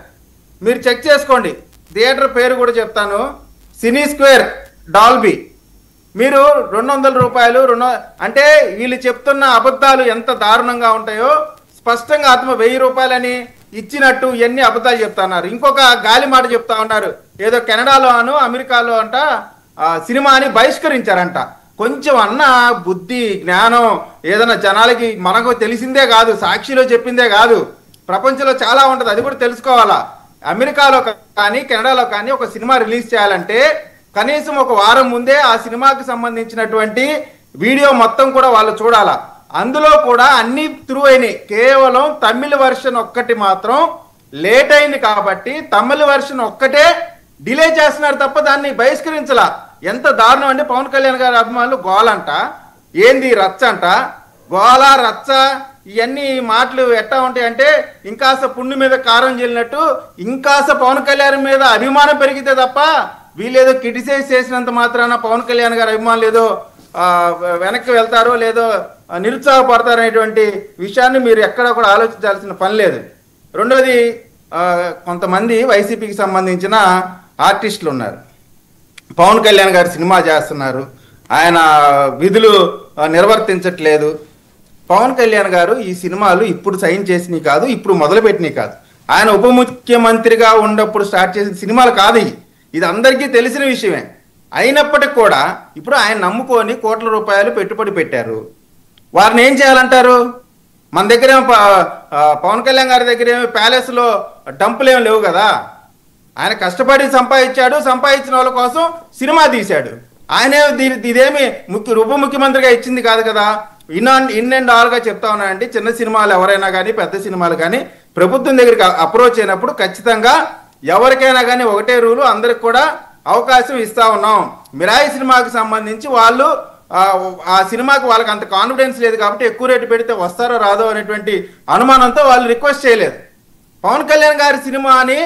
మీరు చెక్ చేసుకోండి, థియేటర్ పేరు కూడా చెప్తాను, సినీ స్క్వేర్ డాల్బీ. మీరు 200 రూపాయలు అంటే వీళ్ళు చెప్తున్న అబద్ధాలు ఎంత దారుణంగా ఉంటాయో స్పష్టంగా ఆత్మ 1000 రూపాయలని ఇచ్చినట్టు ఎన్ని అబద్ధాలు చెప్తున్నారు. ఇంకొక గాలి మాట చెప్తా ఉన్నారు, ఏదో కెనడాలో అమెరికాలో అంట సినిమాని బహిష్కరించారంట. కొంచెం అన్న బుద్ధి జ్ఞానం ఏదైనా జనాలకి మనకు తెలిసిందే కాదు, సాక్షిలో చెప్పిందే కాదు, ప్రపంచంలో చాలా ఉంటుంది, అది కూడా తెలుసుకోవాలా. అమెరికాలో కానీ కెనడాలో కానీ ఒక సినిమా రిలీజ్ చేయాలంటే కనీసం ఒక వారం ముందే ఆ సినిమాకి సంబంధించినటువంటి వీడియో మొత్తం కూడా వాళ్ళు చూడాలా. అందులో కూడా అన్ని త్రూ అయినాయి, కేవలం తమిళ వెర్షన్ ఒక్కటి మాత్రం లేట్ అయింది కాబట్టి తమిళ వెర్షన్ ఒక్కటే డిలే చేస్తున్నారు తప్ప దాన్ని బహిష్కరించలా. ఎంత దారుణం అంటే పవన్ కళ్యాణ్ గారి అభిమానులు గోలంట, ఏంది రచ్చ అంట, గోల రచ్చ ఇవన్నీ మాటలు ఎట్టా ఉంటాయి అంటే ఇంకాస పుండు మీద కారం చెల్లినట్టు ఇంకాస పవన్ కళ్యాణ్ మీద అభిమానం పెరిగితే తప్ప వీళ్ళేదో క్రిటిసైజ్ చేసినంత మాత్రాన పవన్ కళ్యాణ్ గారి అభిమానులు ఏదో వెనక్కి వెళ్తారో లేదో నిరుత్సాహపడతారు అనేటువంటి విషయాన్ని మీరు ఎక్కడ కూడా ఆలోచించాల్సిన పని లేదు. రెండోది, కొంతమంది వైసీపీకి సంబంధించిన ఆర్టిస్టులు ఉన్నారు, పవన్ కళ్యాణ్ గారు సినిమా చేస్తున్నారు, ఆయన విధులు నిర్వర్తించట్లేదు. పవన్ కళ్యాణ్ గారు ఈ సినిమాలు ఇప్పుడు సైన్ చేసినవి కాదు, ఇప్పుడు మొదలుపెట్టినవి కాదు, ఆయన ఉప ముఖ్యమంత్రిగా ఉన్నప్పుడు స్టార్ట్ చేసిన సినిమాలు కాదు. ఇది అందరికీ తెలిసిన విషయమే. అయినప్పటికి కూడా ఇప్పుడు ఆయన నమ్ముకొని కోట్ల రూపాయలు పెట్టుబడి పెట్టారు. వారిని ఏం చేయాలంటారు? మన దగ్గర పవన్ కళ్యాణ్ గారి దగ్గర ఏమి ప్యాలెస్లో డంపులు ఏమి లేవు కదా. ఆయన కష్టపడి సంపాదించాడు, సంపాదించిన వాళ్ళ కోసం సినిమా తీశాడు. ఆయనే ఇదేమి ఉప ముఖ్యమంత్రిగా ఇచ్చింది కాదు కదా. ఇన్ అండ్ ఆల్గా చెప్తా ఉన్నానంటే చిన్న సినిమాలు ఎవరైనా కానీ పెద్ద సినిమాలు కానీ ప్రభుత్వం దగ్గరికి అప్రోచ్ అయినప్పుడు ఖచ్చితంగా ఎవరికైనా కానీ ఒకటే రూలు, అందరికి కూడా అవకాశం ఇస్తా ఉన్నాం. మిరాయి సినిమాకి సంబంధించి వాళ్ళు ఆ సినిమాకి వాళ్ళకి అంత కాన్ఫిడెన్స్ లేదు కాబట్టి ఎక్కువ రేటు పెడితే వస్తారో రాదో అనేటువంటి అనుమానంతో వాళ్ళు రిక్వెస్ట్ చేయలేదు. పవన్ కళ్యాణ్ గారి సినిమాని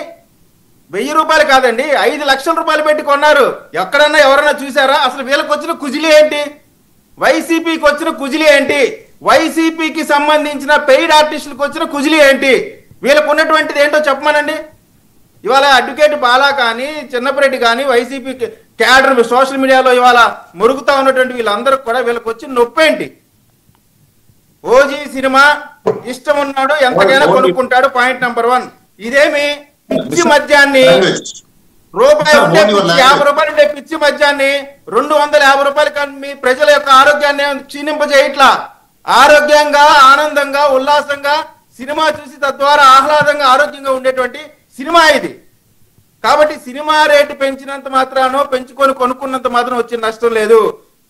1000 రూపాయలు కాదండి 5 లక్షల రూపాయలు పెట్టి కొన్నారు. ఎక్కడన్నా ఎవరైనా చూసారా? అసలు వీళ్ళకి వచ్చిన కుజిలి ఏంటి? వైసీపీకి వచ్చిన కుజిలి ఏంటి? వైసీపీకి సంబంధించిన పెయిడ్ ఆర్టిస్టులకు వచ్చిన కుజిలి ఏంటి? వీళ్ళకు ఉన్నటువంటిది ఏంటో చెప్పమనండి. ఇవాళ అడ్వకేట్ బాలా కానీ చిన్నపరెడ్డి కానీ వైసీపీ క్యాడర్ సోషల్ మీడియాలో ఇవాళ మురుగుతా ఉన్నటువంటి వీళ్ళందరూ కూడా వీళ్ళకి వచ్చిన నొప్పి ఏంటి? ఓజీ సినిమా ఇష్టం ఉన్నాడు ఎంతకైనా కొనుక్కుంటాడు, పాయింట్ నెంబర్ 1. ఇదేమి పిచ్చి మద్యాన్ని రూపాయి ఉండే 50 రూపాయలు ఉండే పిచ్చి మద్యాన్ని 250 రూపాయలు కమ్మి ప్రజల యొక్క ఆరోగ్యాన్ని క్షీణింపజేయట్లా. ఆరోగ్యంగా ఆనందంగా ఉల్లాసంగా సినిమా చూసి తద్వారా ఆహ్లాదంగా ఆరోగ్యంగా ఉండేటువంటి సినిమా ఇది. కాబట్టి సినిమా రేటు పెంచినంత మాత్రానో పెంచుకొని కొనుక్కున్నంత మాత్రం వచ్చిన నష్టం లేదు.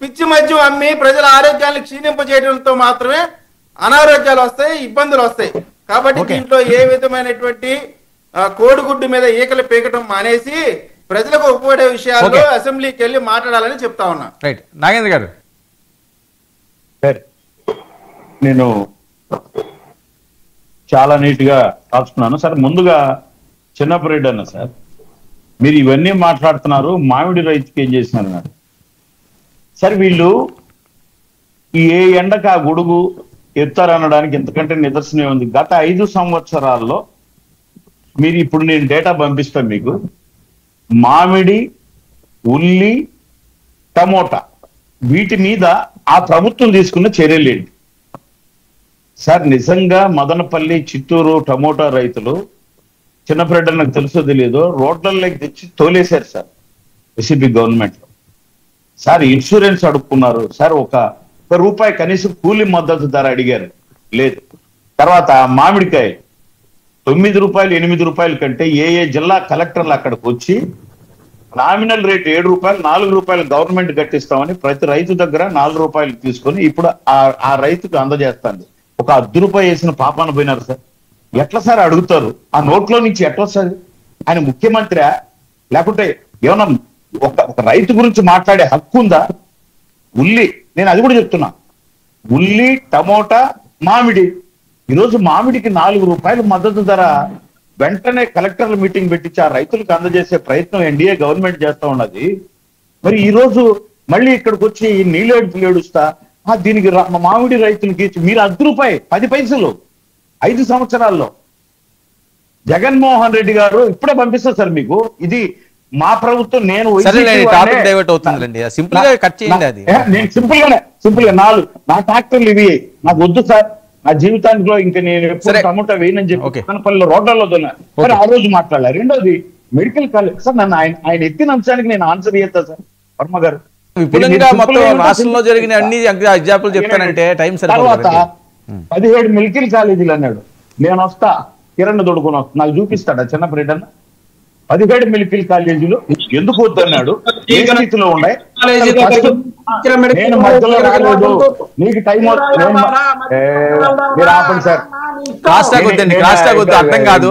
పిచ్చి మద్యం అమ్మి ప్రజల ఆరోగ్యాన్ని క్షీణింపజేయడంతో మాత్రమే అనారోగ్యాలు వస్తాయి, ఇబ్బందులు వస్తాయి. కాబట్టి దీంట్లో ఏ విధమైనటువంటి కోడిగుడ్డు మీద ఈకలు పీకటం మానేసి ప్రజలకు ఉపయోగపడే విషయాల్లో అసెంబ్లీకి వెళ్ళి మాట్లాడాలని చెప్తా ఉన్నా. రైట్ నాగేంద్ర గారు. నేను చాలా నీట్ గా రాసుకున్నాను సార్. ముందుగా చిన్నపరెడ్డి అన్న సార్, మీరు ఇవన్నీ మాట్లాడుతున్నారు, మామిడి రైతుకి ఏం చేసినారు సార్? వీళ్ళు ఏ ఎండకు ఆ గొడుగు ఎత్తారనడానికి ఎంతకంటే నిదర్శనం ఉంది. గత 5 సంవత్సరాల్లో మీరు ఇప్పుడు నేను డేటా పంపిస్తాను మీకు. మామిడి, ఉల్లి, టమోటా వీటి మీద ఆ ప్రభుత్వం తీసుకున్న చర్యలు ఏంటి సార్? నిజంగా మదనపల్లి, చిత్తూరు టమోటా రైతులు చిన్నపరెడ్డి నాకు తెలుసో తెలియదో రోడ్లలోకి తెచ్చి తోలేశారు సార్ వైసీపీ గవర్నమెంట్ లో. సార్ ఇన్సూరెన్స్ అడుక్కున్నారు సార్, ఒక రూపాయి కనీసం కూలి మద్దతు ధర అడిగారు, లేదు. తర్వాత మామిడికాయ 9 రూపాయలు 8 రూపాయల కంటే ఏ జిల్లా కలెక్టర్లు అక్కడికి వచ్చి నామినల్ రేట్ 7 రూపాయలు 4 రూపాయలు గవర్నమెంట్ కట్టిస్తామని ప్రతి రైతు దగ్గర 4 రూపాయలు తీసుకొని ఇప్పుడు ఆ రైతుకు అందజేస్తాంది. ఒక 10 రూపాయలు వేసిన పాపాన పోయినారు సార్. ఎట్లా సార్ అడుగుతారు? ఆ నోట్లో నుంచి ఎట్లా వస్తుంది? ఆయన ముఖ్యమంత్రి లేకుంటే ఏమన్నా ఒక రైతు గురించి మాట్లాడే హక్కు ఉందా? ఉల్లి, నేను అది కూడా చెప్తున్నా, ఉల్లి, టమోటా, మామిడి. ఈరోజు మామిడికి 4 రూపాయలు మద్దతు ధర వెంటనే కలెక్టర్ల మీటింగ్ పెట్టించి ఆ రైతులకు అందజేసే ప్రయత్నం ఎన్డీఏ గవర్నమెంట్ చేస్తా ఉన్నది. మరి ఈ రోజు మళ్ళీ ఇక్కడికి వచ్చి నీళ్ళేడుపులు ఏడుస్తా దీనికి మామిడి రైతులకి మీరు 10 రూపాయి 10 పైసలు 5 సంవత్సరాల్లో. జగన్మోహన్ రెడ్డి గారు ఇప్పుడే పంపిస్తా సార్ మీకు. ఇది మా ప్రభుత్వం. నేను సింపుల్ గా నా ట్రాక్టర్లు ఇవి నాకు వద్దు సార్, నా జీవితానికి ఇంకా నేను ఎప్పుడు టమోటా వేయనని చెప్పి కనపల్లిలో రోడ్లలో దున్నా. మరి ఆ రోజు మాట్లాడాలి. రెండోది మెడికల్ కాలేజ్ సార్. నన్ను ఆయన ఎత్తిన అంశానికి నేను ఆన్సర్ చేస్తా సార్ వర్మ గారు. రాష్ట్రంలో జరిగిన అన్ని ఎగ్జాంపుల్ చెప్తానంటే టైం తర్వాత 17 మెడికల్ కాలేజీలు అన్నాడు. నేను వస్తా కిరణ్ దొడుకుని వస్తా, నాకు చూపిస్తాడా చిన్నపరెడ్డి అన్న? 17 మెడికల్ కాలేజీలు ఎందుకు వద్దన్నాడు? ఏ స్థితిలో ఉన్నాయి? నేను మధ్యలో రాలేదు, నీకు టైం మీరు ఆపండి సార్. అర్థం కాదు,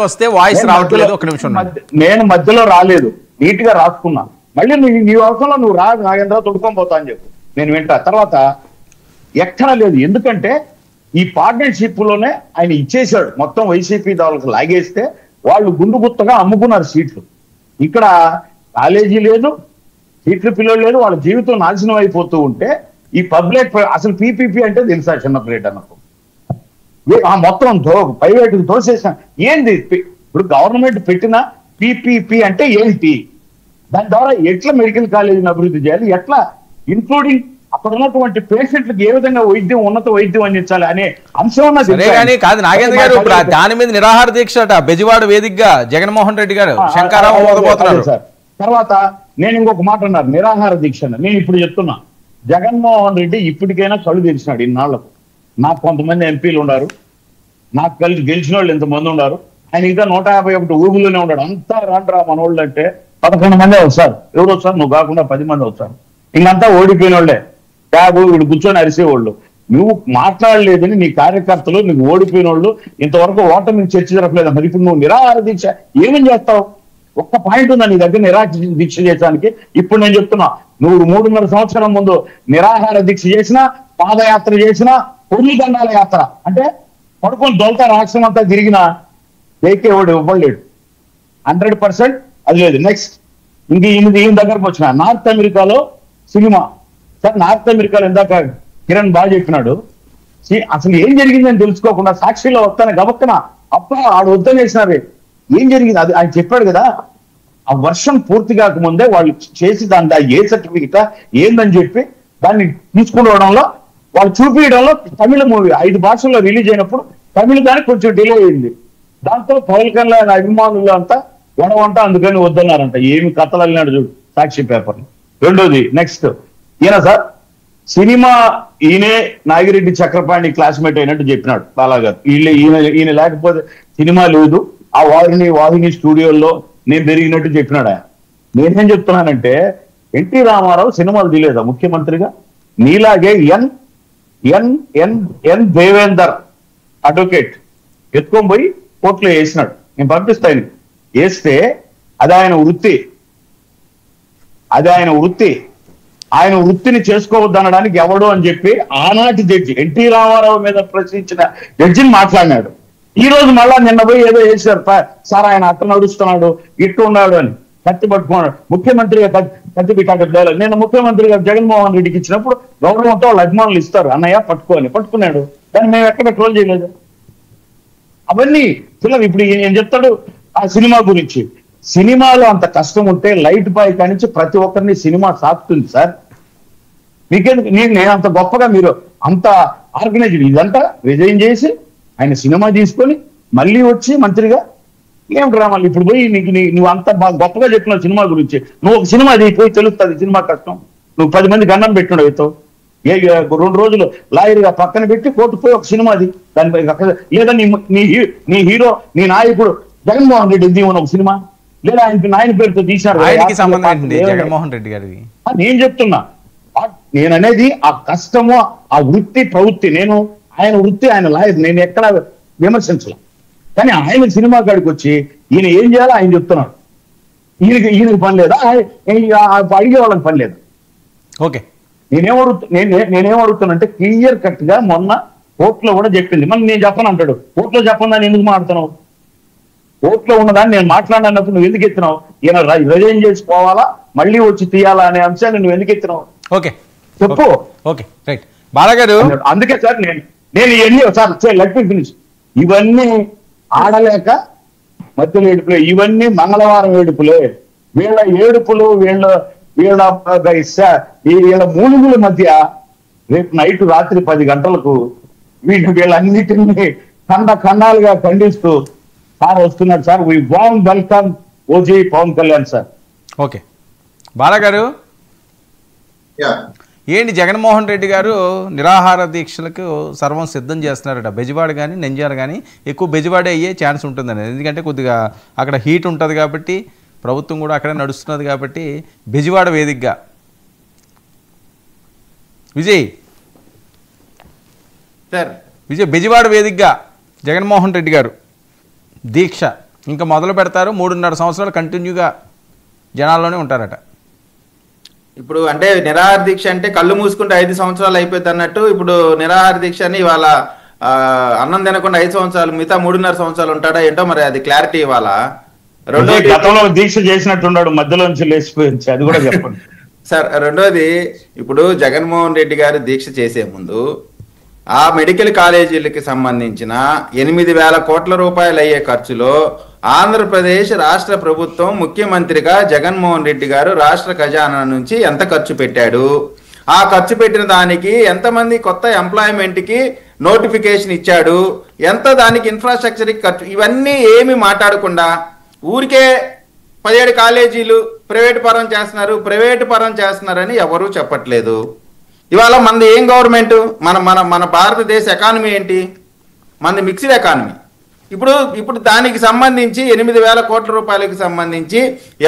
వస్తే వాయిస్ రావట్లేదు. ఒక నిమిషం, నేను మధ్యలో రాలేదు, నీట్ గా రాసుకున్నా. మళ్ళీ నీ అవసరంలో నువ్వు రా నాగేంద్ర తొడుకొని పోతా అని చెప్పు, నేను వింటా. తర్వాత ఎక్కడా లేదు, ఎందుకంటే ఈ పార్ట్నర్షిప్ లోనే ఆయన ఇచ్చేశాడు. మొత్తం వైసీపీ వాళ్ళకి లాగేస్తే వాళ్ళు గుండు గుత్తగా అమ్ముకున్నారు సీట్లు. ఇక్కడ కాలేజీ లేదు, సీట్లు పిల్లలు లేదు, వాళ్ళ జీవితం నాశనం అయిపోతూ ఉంటే ఈ పబ్లిక్ అసలు పీపీపీ అంటే తెలుసా చిన్నపరెడ్డి అన్నకు? మొత్తం ప్రైవేట్కి తోసేసాం. ఏంది ఇప్పుడు గవర్నమెంట్ పెట్టిన పీపీపీ అంటే ఏంటి? దాని ద్వారా ఎట్లా మెడికల్ కాలేజీని అభివృద్ధి చేయాలి, ఎట్లా ఇంక్లూడింగ్ అక్కడ ఉన్నటువంటి పేషెంట్లకు ఏ విధంగా వైద్యం, ఉన్నత వైద్యం అందించాలి అనే అంశం కాదు. నాగేంద్ర గారు దాని మీద నిరాహార దీక్ష బెజవాడ వేదికగా జగన్మోహన్ రెడ్డి గారు శంకరావు సార్. తర్వాత నేను ఇంకొక మాట అన్నారు, నిరాహార దీక్ష. నేను ఇప్పుడు చెప్తున్నా, జగన్మోహన్ రెడ్డి ఇప్పటికైనా కళ్ళు తెరిచినాడు. ఇన్నాళ్లకు నాకు కొంతమంది ఎంపీలు ఉన్నారు, నాకు కలిసి గెలిచిన వాళ్ళు ఎంతమంది ఉన్నారు, ఆయన ఇంకా 151 ఊగులోనే ఉన్నాడు. అంతా రాండ్రా మనోళ్ళు అంటే 11 మంది అవుతారు. ఎవరు వస్తారు? నువ్వు కాకుండా 10 మంది అవుతారు. ఇంకంతా ఓడిపోయిన వాళ్ళే. ట్యాబు వీడు కూర్చొని అరిసేవాళ్ళు. నువ్వు మాట్లాడలేదని నీ కార్యకర్తలు, నీకు ఓడిపోయిన వాళ్ళు ఇంతవరకు ఓటమిని చర్చ జరపలేదు. మరి ఇప్పుడు నువ్వు నిరాహార దీక్ష ఏమని చేస్తావు? ఒక్క పాయింట్ ఉందా నీ దగ్గర నిరాహార దీక్ష చేయడానికి? ఇప్పుడు నేను చెప్తున్నా, నువ్వు 3.5 సంవత్సరం ముందు నిరాహార దీక్ష చేసినా, పాదయాత్ర చేసినా, పొడి దండాల యాత్ర అంటే పడుకొని దొలత రాష్ట్రం అంతా తిరిగినా ఏకేవాడు ఇవ్వలేడు. 100% అది లేదు. నెక్స్ట్ ఇంక ఈయన దగ్గరకు వచ్చిన నార్త్ అమెరికాలో సినిమా. సార్ నార్త్ అమెరికాలో ఇందాక కిరణ్ బాగా చెప్పినాడు. అసలు ఏం జరిగిందని తెలుసుకోకుండా సాక్షిలో వస్తాను గబక్కన అప్పుడు ఆడు వద్దనేసినారే. ఏం జరిగింది అది ఆయన చెప్పాడు కదా. ఆ వర్షం పూర్తి కాకముందే వాళ్ళు చేసి దాని ఏ సర్టిఫికెట్ ఏందని చెప్పి దాన్ని తీసుకురావడంలో, వాళ్ళు చూపించడంలో తమిళ మూవీ 5 భాషల్లో రిలీజ్ అయినప్పుడు తమిళ దానికి కొంచెం డిలే అయింది. దాంతో పవన్ కళ్యాణ్ అభిమానులు అంతా గొడవంట, అందుకని వద్దన్నారంట. ఏమి కథలు అన్నాడు చూడు సాక్షి పేపర్. రెండోది నెక్స్ట్ ఈయన సార్ సినిమా ఈయనే నాగిరెడ్డి చక్రపాణి క్లాస్మేట్ అయినట్టు చెప్పినాడు బాలాగారు. ఈయన లేకపోతే సినిమా లేదు. ఆ వాహిని స్టూడియోలో నేను పెరిగినట్టు చెప్పినాడు ఆయన. నేనేం చెప్తున్నానంటే ఎన్టీ రామారావు సినిమాలు తీయలేదా ముఖ్యమంత్రిగా? నీలాగే ఎన్ దేవేందర్ అడ్వకేట్ ఎత్తుకొని పోయి కోర్టులో వేసినాడు. నేను పంపిస్తాను. వేస్తే అది ఆయన వృత్తి, ఆయన వృత్తిని చేసుకోవద్దనడానికి ఎవడు అని చెప్పి ఆనాటి జడ్జి ఎన్టీ రామారావు మీద ప్రశ్నించిన జడ్జిని మాట్లాడినాడు. ఈ రోజు మళ్ళా నిన్న పోయి ఏదో చేశారు సార్, ఆయన అట్ట నడుస్తున్నాడు, ఇట్టు ఉన్నాడు అని కత్తి పట్టుకున్నాడు. ముఖ్యమంత్రిగా కత్తి పెట్టాడు. నేను ముఖ్యమంత్రిగా జగన్మోహన్ రెడ్డికి ఇచ్చినప్పుడు గౌరవంతో వాళ్ళ అభిమానులు ఇస్తారు, అన్నయ్య పట్టుకున్నాడు. కానీ మేము ఎక్కడ ట్రోల్ చేయలేదు. అవన్నీ పిల్లలు ఇప్పుడు ఏం చెప్తాడు ఆ సినిమా గురించి. సినిమాలో అంత కష్టం ఉంటే లైట్ బాయ్ కానించి ప్రతి ఒక్కరిని సినిమా సాకుతుంది సార్. మీకెందుకు? నేను అంత గొప్పగా మీరు అంత ఆర్గనైజ్డ్ ఇదంతా రిజైన్ చేసి ఆయన సినిమా తీసుకొని మళ్ళీ వచ్చి మంత్రిగా ఏం డ్రామాలు. ఇప్పుడు పోయి నువ్వు అంత గొప్పగా చెప్పినావు సినిమా గురించి. నువ్వు ఒక సినిమా అది పోయి తెలుస్తుంది సినిమా కష్టం. నువ్వు 10 మందికి అన్నం పెట్టినాడు అవుతావు. 2 రోజులు లాయర్గా పక్కన పెట్టి కోర్టు పోయి ఒక సినిమా అది దానిపై లేదా నీ హీరో నీ నాయకుడు జగన్మోహన్ రెడ్డి దీవన ఒక సినిమా లేదా ఆయన పేరుతో తీశారు. జగన్మోహన్ రెడ్డి గారి నేను చెప్తున్నా, నేను అనేది ఆ కష్టము, ఆ వృత్తి ప్రవృత్తి. నేను ఆయన వృత్తి, ఆయన లాయర్, నేను ఎక్కడ విమర్శించలే. కానీ ఆయన సినిమా కాడికి వచ్చి ఈయన ఏం చేయాలో ఆయన చెప్తున్నాడు. ఈయనకి పని లేదా? అడిగే వాళ్ళకి పని లేదా? ఓకే, నేనేం అడుగుతానంటే క్లియర్ కట్ గా మొన్న కోర్టులో కూడా చెప్పింది. మరి నేను చెప్పను అంటాడు. కోర్టులో చెప్పను ఎందుకు మాట్లాడుతున్నావు? కోర్టులో ఉన్నదాన్ని నేను మాట్లాడినప్పుడు నువ్వు ఎందుకు ఎత్తున్నావు? ఈయన రిజైన్ చేసుకోవాలా మళ్ళీ వచ్చి తీయాలా అనే అంశాన్ని నువ్వు ఎందుకు ఎత్తున్నావు? ఓకే చెప్పు. ఓకే రైట్ బాలగారు. అందుకే సార్ నేను ఇవన్నీ సార్ లెట్ మీ ఫినిష్. ఇవన్నీ ఆడలేక మధ్యలో ఏడుపులే, ఇవన్నీ మంగళవారం ఏడుపులే. వీళ్ళ ఏడుపులు వీళ్ళ మూలుగుల మధ్య రేపు నైట్ రాత్రి 10 గంటలకు వీళ్ళన్నిటినీ ఖండాలుగా ఖండిస్తూ సార్ వస్తున్నాడు sir. We warm welcome OG Pawan Kalyan sir. Okay బాలగారు, ఏంటి జగన్మోహన్ రెడ్డి గారు నిరాహార దీక్షలకు సర్వం సిద్ధం చేస్తున్నారట. బెజవాడ కానీ నంద్యాల కానీ ఎక్కువ బెజవాడే అయ్యే ఛాన్స్ ఉంటుందని. ఎందుకంటే కొద్దిగా అక్కడ హీట్ ఉంటుంది కాబట్టి, ప్రభుత్వం కూడా అక్కడే నడుస్తున్నది కాబట్టి బెజవాడ వేదికగా విజయ్ బెజవాడ వేదికగా జగన్మోహన్ రెడ్డి గారు దీక్ష ఇంకా మొదలు పెడతారు. 3.5 సంవత్సరాలు కంటిన్యూగా జనాల్లోనే ఉంటారట. ఇప్పుడు అంటే నిరాహార దీక్ష అంటే కళ్ళు మూసుకుంటే 5 సంవత్సరాలు అయిపోయింది అన్నట్టు. ఇప్పుడు నిరాహార దీక్ష అని ఇవాళ అన్నం తినకుండా 5 సంవత్సరాలు, మిగతా 3.5 సంవత్సరాలు ఉంటాడా ఏంటో మరి అది క్లారిటీ ఇవ్వాలా. గతంలో దీక్ష చేసినట్టున్నాడు, మధ్యలోంచి లేచిపోయింది, అది కూడా చెప్పండి సార్. రెండోది, ఇప్పుడు జగన్మోహన్ రెడ్డి గారు దీక్ష చేసే ముందు ఆ మెడికల్ కాలేజీలకి సంబంధించిన 8,000 కోట్ల రూపాయలు అయ్యే ఖర్చులో ఆంధ్రప్రదేశ్ రాష్ట్ర ప్రభుత్వం ముఖ్యమంత్రిగా జగన్మోహన్ రెడ్డి గారు రాష్ట్ర ఖజానా నుంచి ఎంత ఖర్చు పెట్టాడు, ఆ ఖర్చు పెట్టిన దానికి ఎంతమంది కొత్త ఎంప్లాయ్మెంట్కి నోటిఫికేషన్ ఇచ్చాడు, ఎంత దానికి ఇన్ఫ్రాస్ట్రక్చర్కి ఖర్చు, ఇవన్నీ ఏమి మాట్లాడకుండా ఊరికే 17 కాలేజీలు ప్రైవేటు పరం చేస్తున్నారని ఎవరూ చెప్పట్లేదు. ఇవాళ మనది ఏం గవర్నమెంట్? మన భారతదేశ ఎకానమీ ఏంటి? మనది మిక్స్డ్ ఎకానమీ. ఇప్పుడు దానికి సంబంధించి 8,000 కోట్ల రూపాయలకి సంబంధించి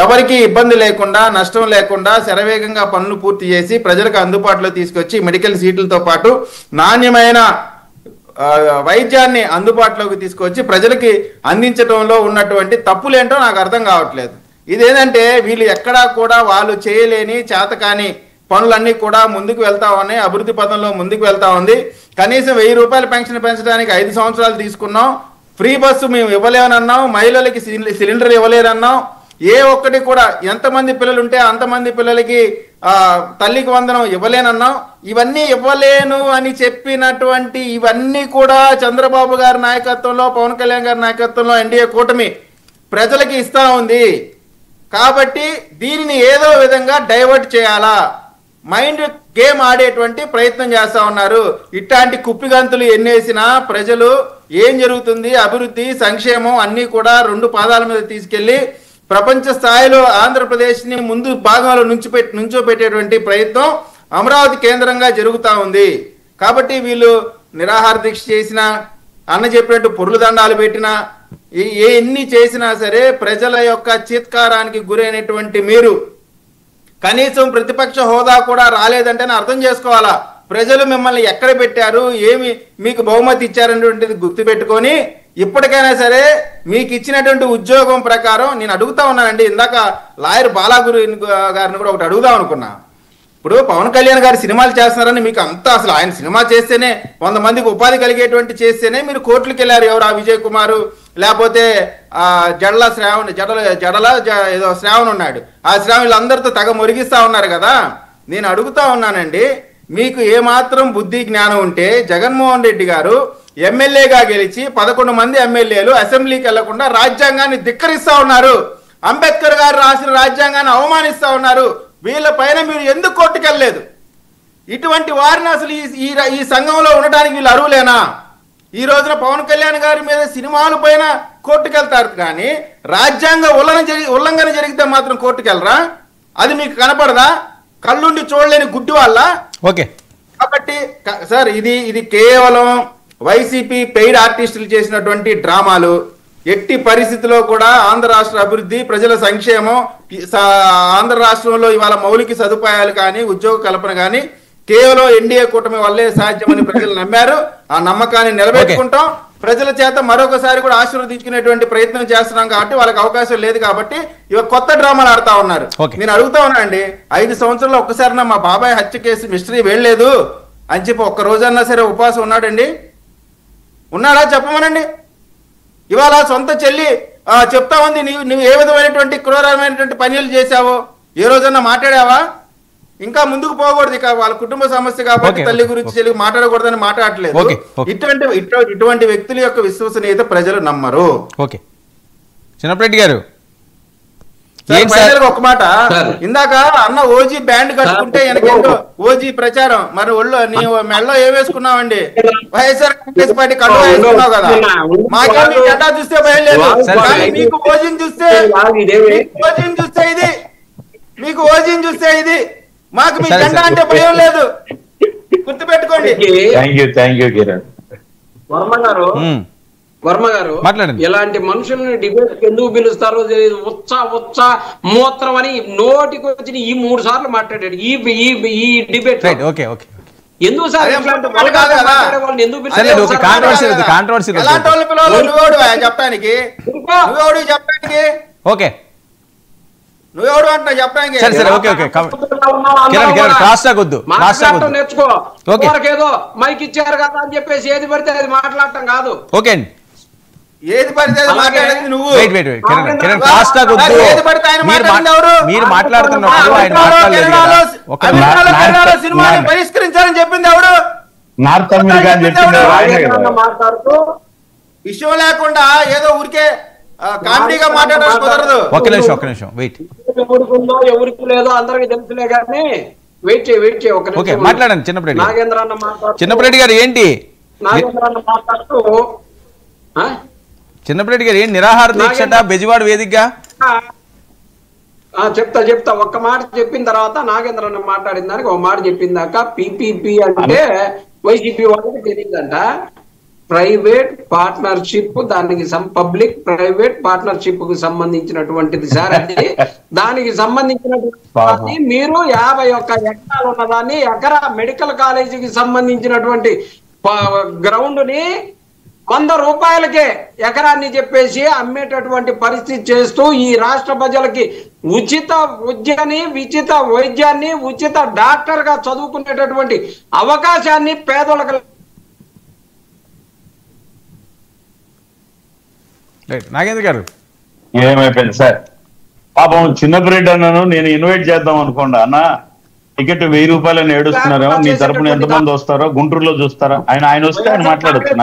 ఎవరికి ఇబ్బంది లేకుండా నష్టం లేకుండా శరవేగంగా పనులు పూర్తి చేసి ప్రజలకు అందుబాటులో తీసుకొచ్చి మెడికల్ సీట్లతో పాటు నాణ్యమైన వైద్యాన్ని అందుబాటులోకి తీసుకొచ్చి ప్రజలకి అందించడంలో ఉన్నటువంటి తప్పులేంటో నాకు అర్థం కావట్లేదు. ఇదేంటంటే వీళ్ళు ఎక్కడా కూడా వాళ్ళు చేయలేని చేతకాని పనులన్నీ కూడా ముందుకు వెళ్తా ఉన్నాయి, అభివృద్ధి పథంలో ముందుకు వెళ్తా ఉంది. కనీసం 1,000 రూపాయల పెన్షన్ పెంచడానికి 5 సంవత్సరాలు తీసుకున్నాం. ఫ్రీ బస్సు మేము ఇవ్వలేమన్నాం, మహిళలకి సిలిండర్ ఇవ్వలేరన్నాం. ఏ ఒక్కటి కూడా ఎంతమంది పిల్లలు ఉంటే అంతమంది పిల్లలకి తల్లికి వందనం ఇవ్వలేనన్నాం. ఇవన్నీ ఇవ్వలేను అని చెప్పినటువంటి ఇవన్నీ కూడా చంద్రబాబు గారి నాయకత్వంలో, పవన్ కళ్యాణ్ గారి నాయకత్వంలో ఎన్డీఏ కూటమి ప్రజలకి ఇస్తా ఉంది. కాబట్టి దీనిని ఏదో విధంగా డైవర్ట్ చేయాలా, మైండ్ గేమ్ ఆడేటువంటి ప్రయత్నం చేస్తా ఉన్నారు. ఇట్లాంటి కుప్పిగంతులు ఎన్నేసినా ప్రజలు ఏం జరుగుతుంది, అభివృద్ధి సంక్షేమం అన్నీ కూడా 2 పాదాల మీద తీసుకెళ్లి ప్రపంచ స్థాయిలో ఆంధ్రప్రదేశ్ని ముందు భాగంలో నుంచోపెట్టేటువంటి ప్రయత్నం అమరావతి కేంద్రంగా జరుగుతూ ఉంది. కాబట్టి వీళ్ళు నిరాహార దీక్ష చేసినా, అన్న చెప్పినట్టు పొర్లు దండాలు పెట్టినా, ఎన్ని చేసినా సరే ప్రజల యొక్క చీత్కారానికి గురైనటువంటి మీరు కనీసం ప్రతిపక్ష హోదా కూడా రాలేదంటే అర్థం చేసుకోవాలా. ప్రజలు మిమ్మల్ని ఎక్కడ పెట్టారు, ఏమి మీకు బహుమతి ఇచ్చారనేటువంటిది గుర్తుపెట్టుకొని ఇప్పటికైనా సరే మీకు ఇచ్చినటువంటి ఉద్యోగం ప్రకారం నేను అడుగుతా ఉన్నానండి. ఇందాక లాయర్ బాలాగురు గారిని కూడా ఒకటి అడుగుదాం అనుకున్నా. ఇప్పుడు పవన్ కళ్యాణ్ గారు సినిమాలు చేస్తున్నారని మీకు అంతా అసలు ఆయన సినిమా చేస్తేనే 100 మందికి ఉపాధి కలిగేటువంటి చేస్తేనే మీరు కోర్టులకు వెళ్ళారు. ఎవరు ఆ విజయ్ కుమార్, లేకపోతే జడల ఏదో శ్రావణ్ ఉన్నాడు, ఆ శ్రావణ్ వీళ్ళందరితో తెగ మురిగిస్తా ఉన్నారు కదా. నేను అడుగుతా ఉన్నానండి, మీకు ఏమాత్రం బుద్ధి జ్ఞానం ఉంటే జగన్మోహన్ రెడ్డి గారు ఎమ్మెల్యేగా గెలిచి 11 మంది ఎమ్మెల్యేలు అసెంబ్లీకి వెళ్లకుండా రాజ్యాంగాన్ని ధిక్కరిస్తా ఉన్నారు, అంబేద్కర్ గారు రాసిన రాజ్యాంగాన్ని అవమానిస్తా ఉన్నారు. వీళ్ళ పైన మీరు ఎందుకు కోర్టుకెళ్ళలేదు? ఇటువంటి వారిని అసలు ఈ సంఘంలో ఉండడానికి వీళ్ళు అరువులేనా? ఈ రోజున పవన్ కళ్యాణ్ గారి మీద సినిమాల పైన కోర్టుకెళ్తారు కానీ రాజ్యాంగ ఉల్లంఘన జరిగితే మాత్రం కోర్టుకెళ్ళరా? అది మీకు కనపడదా? కళ్ళుండి చూడలేని గుడ్డి వాళ్ళ. ఓకే, కాబట్టి సార్ ఇది కేవలం వైసీపీ పెయిడ్ ఆర్టిస్టులు చేసినటువంటి డ్రామాలు. ఎట్టి పరిస్థితిలో కూడా ఆంధ్ర రాష్ట్ర అభివృద్ధి, ప్రజల సంక్షేమం, ఆంధ్ర రాష్ట్రంలో ఇవాళ మౌలిక సదుపాయాలు కానీ ఉద్యోగ కల్పన కానీ కేవలం ఎన్డీఏ కూటమి వల్లే సాధ్యమని ప్రజలు నమ్మారు. ఆ నమ్మకాన్ని నిలబెట్టుకుంటాం. ప్రజల చేత మరొకసారి కూడా ఆశీర్వదించుకునేటువంటి ప్రయత్నం చేస్తున్నాం కాబట్టి వాళ్ళకి అవకాశం లేదు కాబట్టి ఇవాళ కొత్త డ్రామాలు ఆడుతా ఉన్నారు. నేను అడుగుతా ఉన్నా అండి, 5 సంవత్సరాల్లో ఒక్కసారి మా బాబాయ్ హత్య కేసు మిస్టరీ వెళ్ళలేదు అని చెప్పి ఒక్క రోజన్నా సరే ఉపవాసం ఉన్నాడండి? ఉన్నాడా? చెప్పమనండి. ఇవాళ సొంత చెల్లి చెప్తా ఉంది, నువ్వు ఏ విధమైనటువంటి క్రూరమైనటువంటి పనులు చేశావో ఏ రోజన్నా మాట్లాడావా? ఇంకా ముందుకు పోకూడదు. ఇక వాళ్ళ కుటుంబ సమస్య కాబట్టి తల్లి గురించి చెల్లి మాట్లాడకూడదని మాట్లాడలేదు. ఇటువంటి వ్యక్తుల యొక్క విశ్వసనీయత ప్రజలు నమ్మరు. ఓకే, చిన్నప్పరెడ్డి గారు ఒక మాట, ఇందాక అన్న ఓజీ బ్యాండ్ కట్టుకుంటే వెనకేంటో ఓజీ ప్రచారం, మరి ఒళ్ళు నీవు మెడలో ఏం వేసుకున్నావండి? వైఎస్ఆర్ కాంగ్రెస్ పార్టీ కండువా వేసుకున్నావు కదా. మాకే మీ జెండా చూస్తే భయం లేదు, మీకు ఓజీని చూస్తే ఇది మాకు మీ జెండా అంటే భయం లేదు. గుర్తుపెట్టుకోండి. వర్మ గారు ఇలాంటి మనుషుల్ని డిబేట్ ఎందుకు పిలుస్తారో తెలియదు. ఉచ్చ మూత్రం అని నోటికి వచ్చిన ఈ 3 సార్లు మాట్లాడాడు ఈ డిబేట్. ఎందుకు సార్ నువ్వెవడు అంటా చెప్పడానికి నేర్చుకో. ఏదో మైక్ ఇచ్చారు కదా అని చెప్పేసి ఏది పడితే అది మాట్లాడటం కాదు. ఓకే అండి, ఏది పడితే అది మాట్లాడేది నువ్వు. మీరు మాట్లాడుతున్నప్పుడు ఆయన మాట్లాడలేదు. సినిమాని బహిష్కరించాలని చెప్పింది ఎవడు? నార్త్ అమెరికా అని చెప్పింది. విషయం లేకుండా ఏదో ఊరికే కామెడీగా మాట్లాడడం కుదరదు. ఒక్క నిమిషం వెయిట్. ఎవరికి లేదో అందరికి తెలుసులే కానీ వెయిట్ చేయి. ఓకే, మాట్లాడండి చిన్నప్పరెడ్డి. నాగేంద్ర అన్న మాట్లాడుతూ చిన్నప్పరెడ్డి గారు ఏంటి నిరాహార దీక్షట బెజవాడ వేదికగా చెప్తా ఒక్క మాట చెప్పిన తర్వాత నాగేంద్ర అన్న మాట్లాడిన దానికి ఒక మాట చెప్పిందాక పీపీపీ అంటే వైసీపీ వాళ్ళకి తెలియదంట. ప్రైవేట్ పార్ట్నర్షిప్, దానికి పబ్లిక్ ప్రైవేట్ పార్ట్నర్షిప్ కు సంబంధించినటువంటిది సార్. అది దానికి సంబంధించినటువంటి మీరు 51 ఎకరాలు ఉన్నదాన్ని ఎకరా మెడికల్ కాలేజీకి సంబంధించినటువంటి గ్రౌండ్ ని 100 రూపాయలకే ఎకరాన్ని చెప్పేసి అమ్మేటటువంటి పరిస్థితి చేస్తూ ఈ రాష్ట్ర ప్రజలకి ఉచిత విద్యని, ఉచిత వైద్యాన్ని, ఉచిత డాక్టర్ గా చదువుకునేటటువంటి అవకాశాన్ని పేదలకు. నాగేంద్ర గారు ఏమైపోయింది సార్, పాపం చిన్న బ్రెడ్ అన్నాను నేను ఇన్వైట్ చేద్దాం అనుకోండి అన్న, టికెట్ 1000 రూపాయలని ఏడుస్తున్నారేమో, నీ తరపున ఎంతమంది వస్తారో గుంటూరులో చూస్తారా, ఆయన వస్తే ఆయన మాట్లాడచ్చు.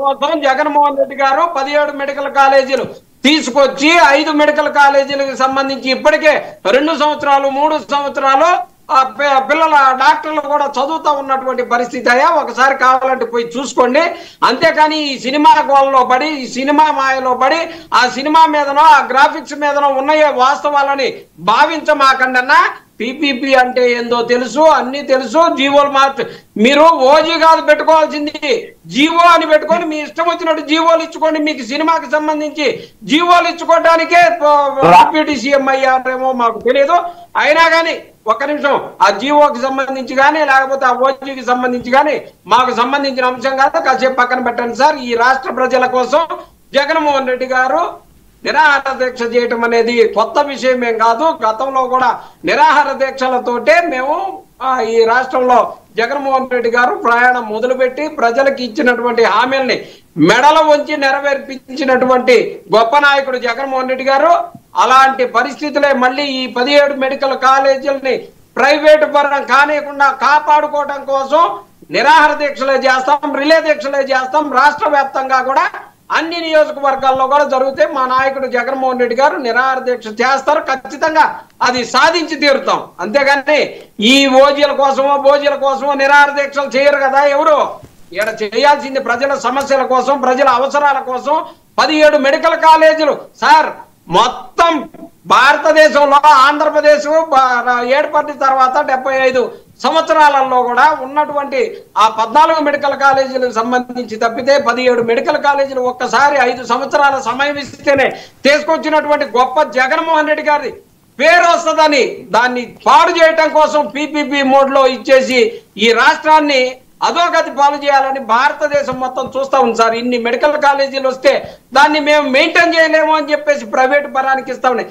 కోసం జగన్మోహన్ రెడ్డి గారు 17 మెడికల్ కాలేజీలు తీసుకొచ్చి 5 మెడికల్ కాలేజీలకు సంబంధించి ఇప్పటికే 2 సంవత్సరాలు 3 సంవత్సరాలు పిల్లల డాక్టర్లు కూడా చదువుతా ఉన్నటువంటి పరిస్థితి అయ్యా. ఒకసారి కావాలంటే పోయి చూసుకోండి. అంతేకాని ఈ సినిమా గోల్లో పడి, ఈ సినిమా మాయలో పడి, ఆ సినిమా మీదనో ఆ గ్రాఫిక్స్ మీదనో ఉన్నాయే వాస్తవాలని భావించమాకండి అన్న. పిపిపి అంటే ఏందో తెలుసు, అన్ని తెలుసు. జీవోలు మీరు ఓజీ కాదు పెట్టుకోవాల్సింది, జీవో అని పెట్టుకొని మీ ఇష్టం వచ్చినట్టు జీవోలు ఇచ్చుకోండి. మీకు సినిమాకి సంబంధించి జీవోలు ఇచ్చుకోవడానికే డిప్యూటీ సీఎం అయ్యారేమో మాకు తెలియదు. అయినా కానీ ఒక్క నిమిషం, ఆ జీవోకి సంబంధించి కానీ లేకపోతే ఆ ఓజీకి సంబంధించి కానీ మాకు సంబంధించిన అంశం కాదు, కాసేపు పక్కన పెట్టండి సార్. ఈ రాష్ట్ర ప్రజల కోసం జగన్మోహన్ రెడ్డి గారు నిరాహార దీక్ష చేయటం అనేది కొత్త విషయం ఏం కాదు. గతంలో కూడా నిరాహార దీక్షలతోటే మేము ఈ రాష్ట్రంలో జగన్మోహన్ రెడ్డి గారు ప్రయాణం మొదలుపెట్టి ప్రజలకు ఇచ్చినటువంటి హామీల్ని మెడల వంచి నెరవేర్పించినటువంటి గొప్ప నాయకుడు జగన్మోహన్ రెడ్డి గారు. అలాంటి పరిస్థితులే మళ్ళీ ఈ 17 మెడికల్ కాలేజీలని ప్రైవేటు పరం కానియకుండా కాపాడుకోవడం కోసం నిరాహార దీక్షలే చేస్తాం, రిలే దీక్షలే చేస్తాం. రాష్ట్ర వ్యాప్తంగా కూడా అన్ని నియోజకవర్గాల్లో కూడా జరిగితే మా నాయకుడు జగన్మోహన్ రెడ్డి గారు నిరాహార దీక్ష చేస్తారు. ఖచ్చితంగా అది సాధించి తీరుతాం. అంతేగాని ఈ ఓజీల కోసమో భోజీల కోసమో నిరాహార దీక్షలు చేయరు కదా ఎవరు. ఇక్కడ చేయాల్సింది ప్రజల సమస్యల కోసం, ప్రజల అవసరాల కోసం 17 మెడికల్ కాలేజీలు సార్. మొత్తం భారతదేశంలో ఆంధ్రప్రదేశ్ ఏర్పడిన తర్వాత 75 సంవత్సరాలలో కూడా ఉన్నటువంటి ఆ 14 మెడికల్ కాలేజీలకు సంబంధించి తప్పితే 17 మెడికల్ కాలేజీలు ఒక్కసారి 5 సంవత్సరాల సమయం ఇస్తేనే తీసుకొచ్చినటువంటి గొప్ప జగన్మోహన్ రెడ్డి గారి పేరు వస్తుందని దాన్ని పాడు చేయటం కోసం పిపిపి మోడ్ లో ఇచ్చేసి ఈ రాష్ట్రాన్ని అధోగతి పాలు చేయాలని భారతదేశం మొత్తం చూస్తా ఉంది సార్. ఇన్ని మెడికల్ కాలేజీలు వస్తే దాన్ని మేము మెయింటైన్ చేయలేము అని చెప్పేసి ప్రైవేట్ పరానికి ఇస్తా ఉన్నాయి.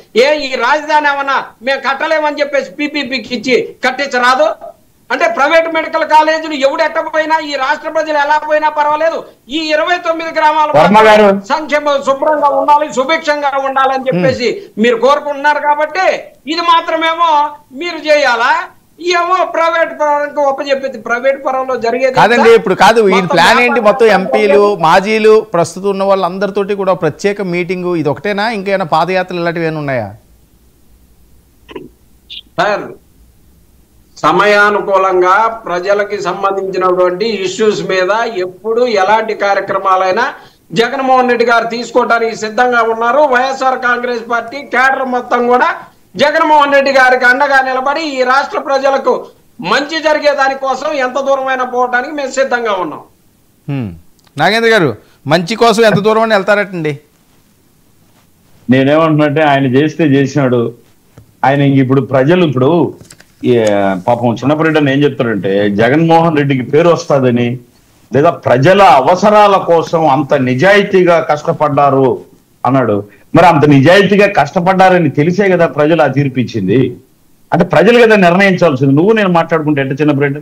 ఈ రాజధాని ఏమన్నా మేము కట్టలేమని చెప్పేసి పిపిపికి ఇచ్చి కట్టించరాదు అంటే ప్రైవేట్ మెడికల్ కాలేజీలు ఎవడెట్టపోయినా ఈ రాష్ట్ర ప్రజలు ఎలా పోయినా పర్వాలేదు. ఈ 29 గ్రామాల సంక్షేమ శుభ్రంగా ఉండాలి, సుభిక్షంగా ఉండాలని చెప్పేసి మీరు కోరుకుంటున్నారు కాబట్టి ఇది మాత్రమేమో మీరు చేయాలా? ఏమో ప్రైవేట్ పరంగా ఒప్పచెప్పేది ప్రైవేట్ పరంలో జరిగేది కాదండి. ఇప్పుడు కాదు ఈ ప్లాన్ ఏంటి? మొత్తం ఎంపీలు మాజీలు ప్రస్తుతం ఉన్న వాళ్ళందరితోటి కూడా ప్రత్యేక మీటింగు ఇది ఒకటేనా, ఇంకేమైనా పాదయాత్రలు ఇలాంటివి ఏమైనా ఉన్నాయా? సార్ సమయానుకూలంగా ప్రజలకి సంబంధించినటువంటి ఇష్యూస్ మీద ఎప్పుడు ఎలాంటి కార్యక్రమాలైనా జగన్మోహన్ రెడ్డి గారు తీసుకోవడానికి సిద్ధంగా ఉన్నారు. వైఎస్ఆర్ కాంగ్రెస్ పార్టీ కేడర్ మొత్తం కూడా జగన్మోహన్ రెడ్డి గారికి అండగా నిలబడి ఈ రాష్ట్ర ప్రజలకు మంచి జరిగే దానికోసం ఎంత దూరమైనా పోవడానికి మేము సిద్ధంగా ఉన్నాం. నాగేంద్ర గారు మంచి కోసం ఎంత దూరం వెళ్తారటండి? నేనేమంటున్నట్టే ఆయన చేస్తే చేసినాడు. ఆయన ఇప్పుడు ప్రజలు ఇప్పుడు పాపం చిన్నపరెడ్డి ఏం చెప్తారంటే జగన్మోహన్ రెడ్డికి పేరు వస్తుందని లేదా ప్రజల అవసరాల కోసం అంత నిజాయితీగా కష్టపడ్డారు అన్నాడు. మరి అంత నిజాయితీగా కష్టపడ్డారని తెలిసే కదా ప్రజలు ఆ తీర్పిచ్చింది. అంటే ప్రజలు కదా నిర్ణయించాల్సింది. నువ్వు నేను మాట్లాడుకుంటే ఎట్ట చిన్నపరెడ్డి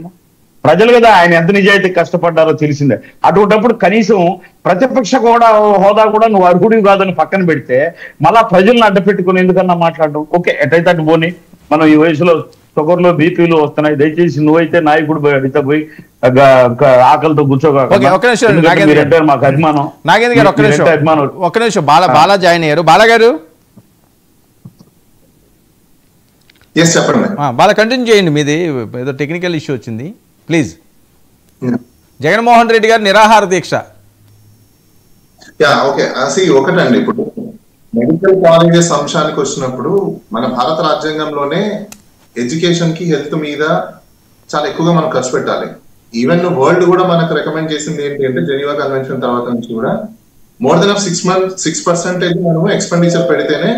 ప్రజలు కదా ఆయన ఎంత నిజాయితీ కష్టపడ్డారో తెలిసిందే. అటువంటిప్పుడు కనీసం ప్రతిపక్ష కూడా హోదా కూడా నువ్వు అర్హుడివి కాదని పక్కన పెడితే మళ్ళా ప్రజలను అడ్డపెట్టుకుని ఎందుకన్నా మాట్లాడడం? ఓకే ఎటైతే అటు పోని, మనం ఈ వయసులో షుగర్లు బీపీలు వస్తున్నాయి. దయచేసి నువ్వైతే నాయకుడు అడిగితే పోయి ఆకలితో కూర్చోగలంటే మాకు అభిమానం. నాగేంద్ర గారు ఒక్క నిమిషం బాలా జాయిన్ అయ్యారు. బాలా గారు చెప్పండి. బాలా కంటిన్యూ చేయండి. మీది ఏదో టెక్నికల్ ఇష్యూ వచ్చింది ప్లీజ్. జగన్మోహన్ రెడ్డి గారు నిరాహార దీక్ష. ఓకే ఒకటండి, ఇప్పుడు మెడికల్ కాలేజెస్ అంశానికి వచ్చినప్పుడు మన భారత రాజ్యాంగంలోనే ఎడ్యుకేషన్ కి హెల్త్ మీద చాలా ఎక్కువగా మనం ఖర్చు పెట్టాలి. ఈవెన్ వరల్డ్ కూడా మనకు రికమెండ్ చేసింది ఏంటి అంటే జెనీవా కన్వెన్షన్ తర్వాత నుంచి కూడా మోర్ దెన్ 6% మనము ఎక్స్పెండిచర్ పెడితేనే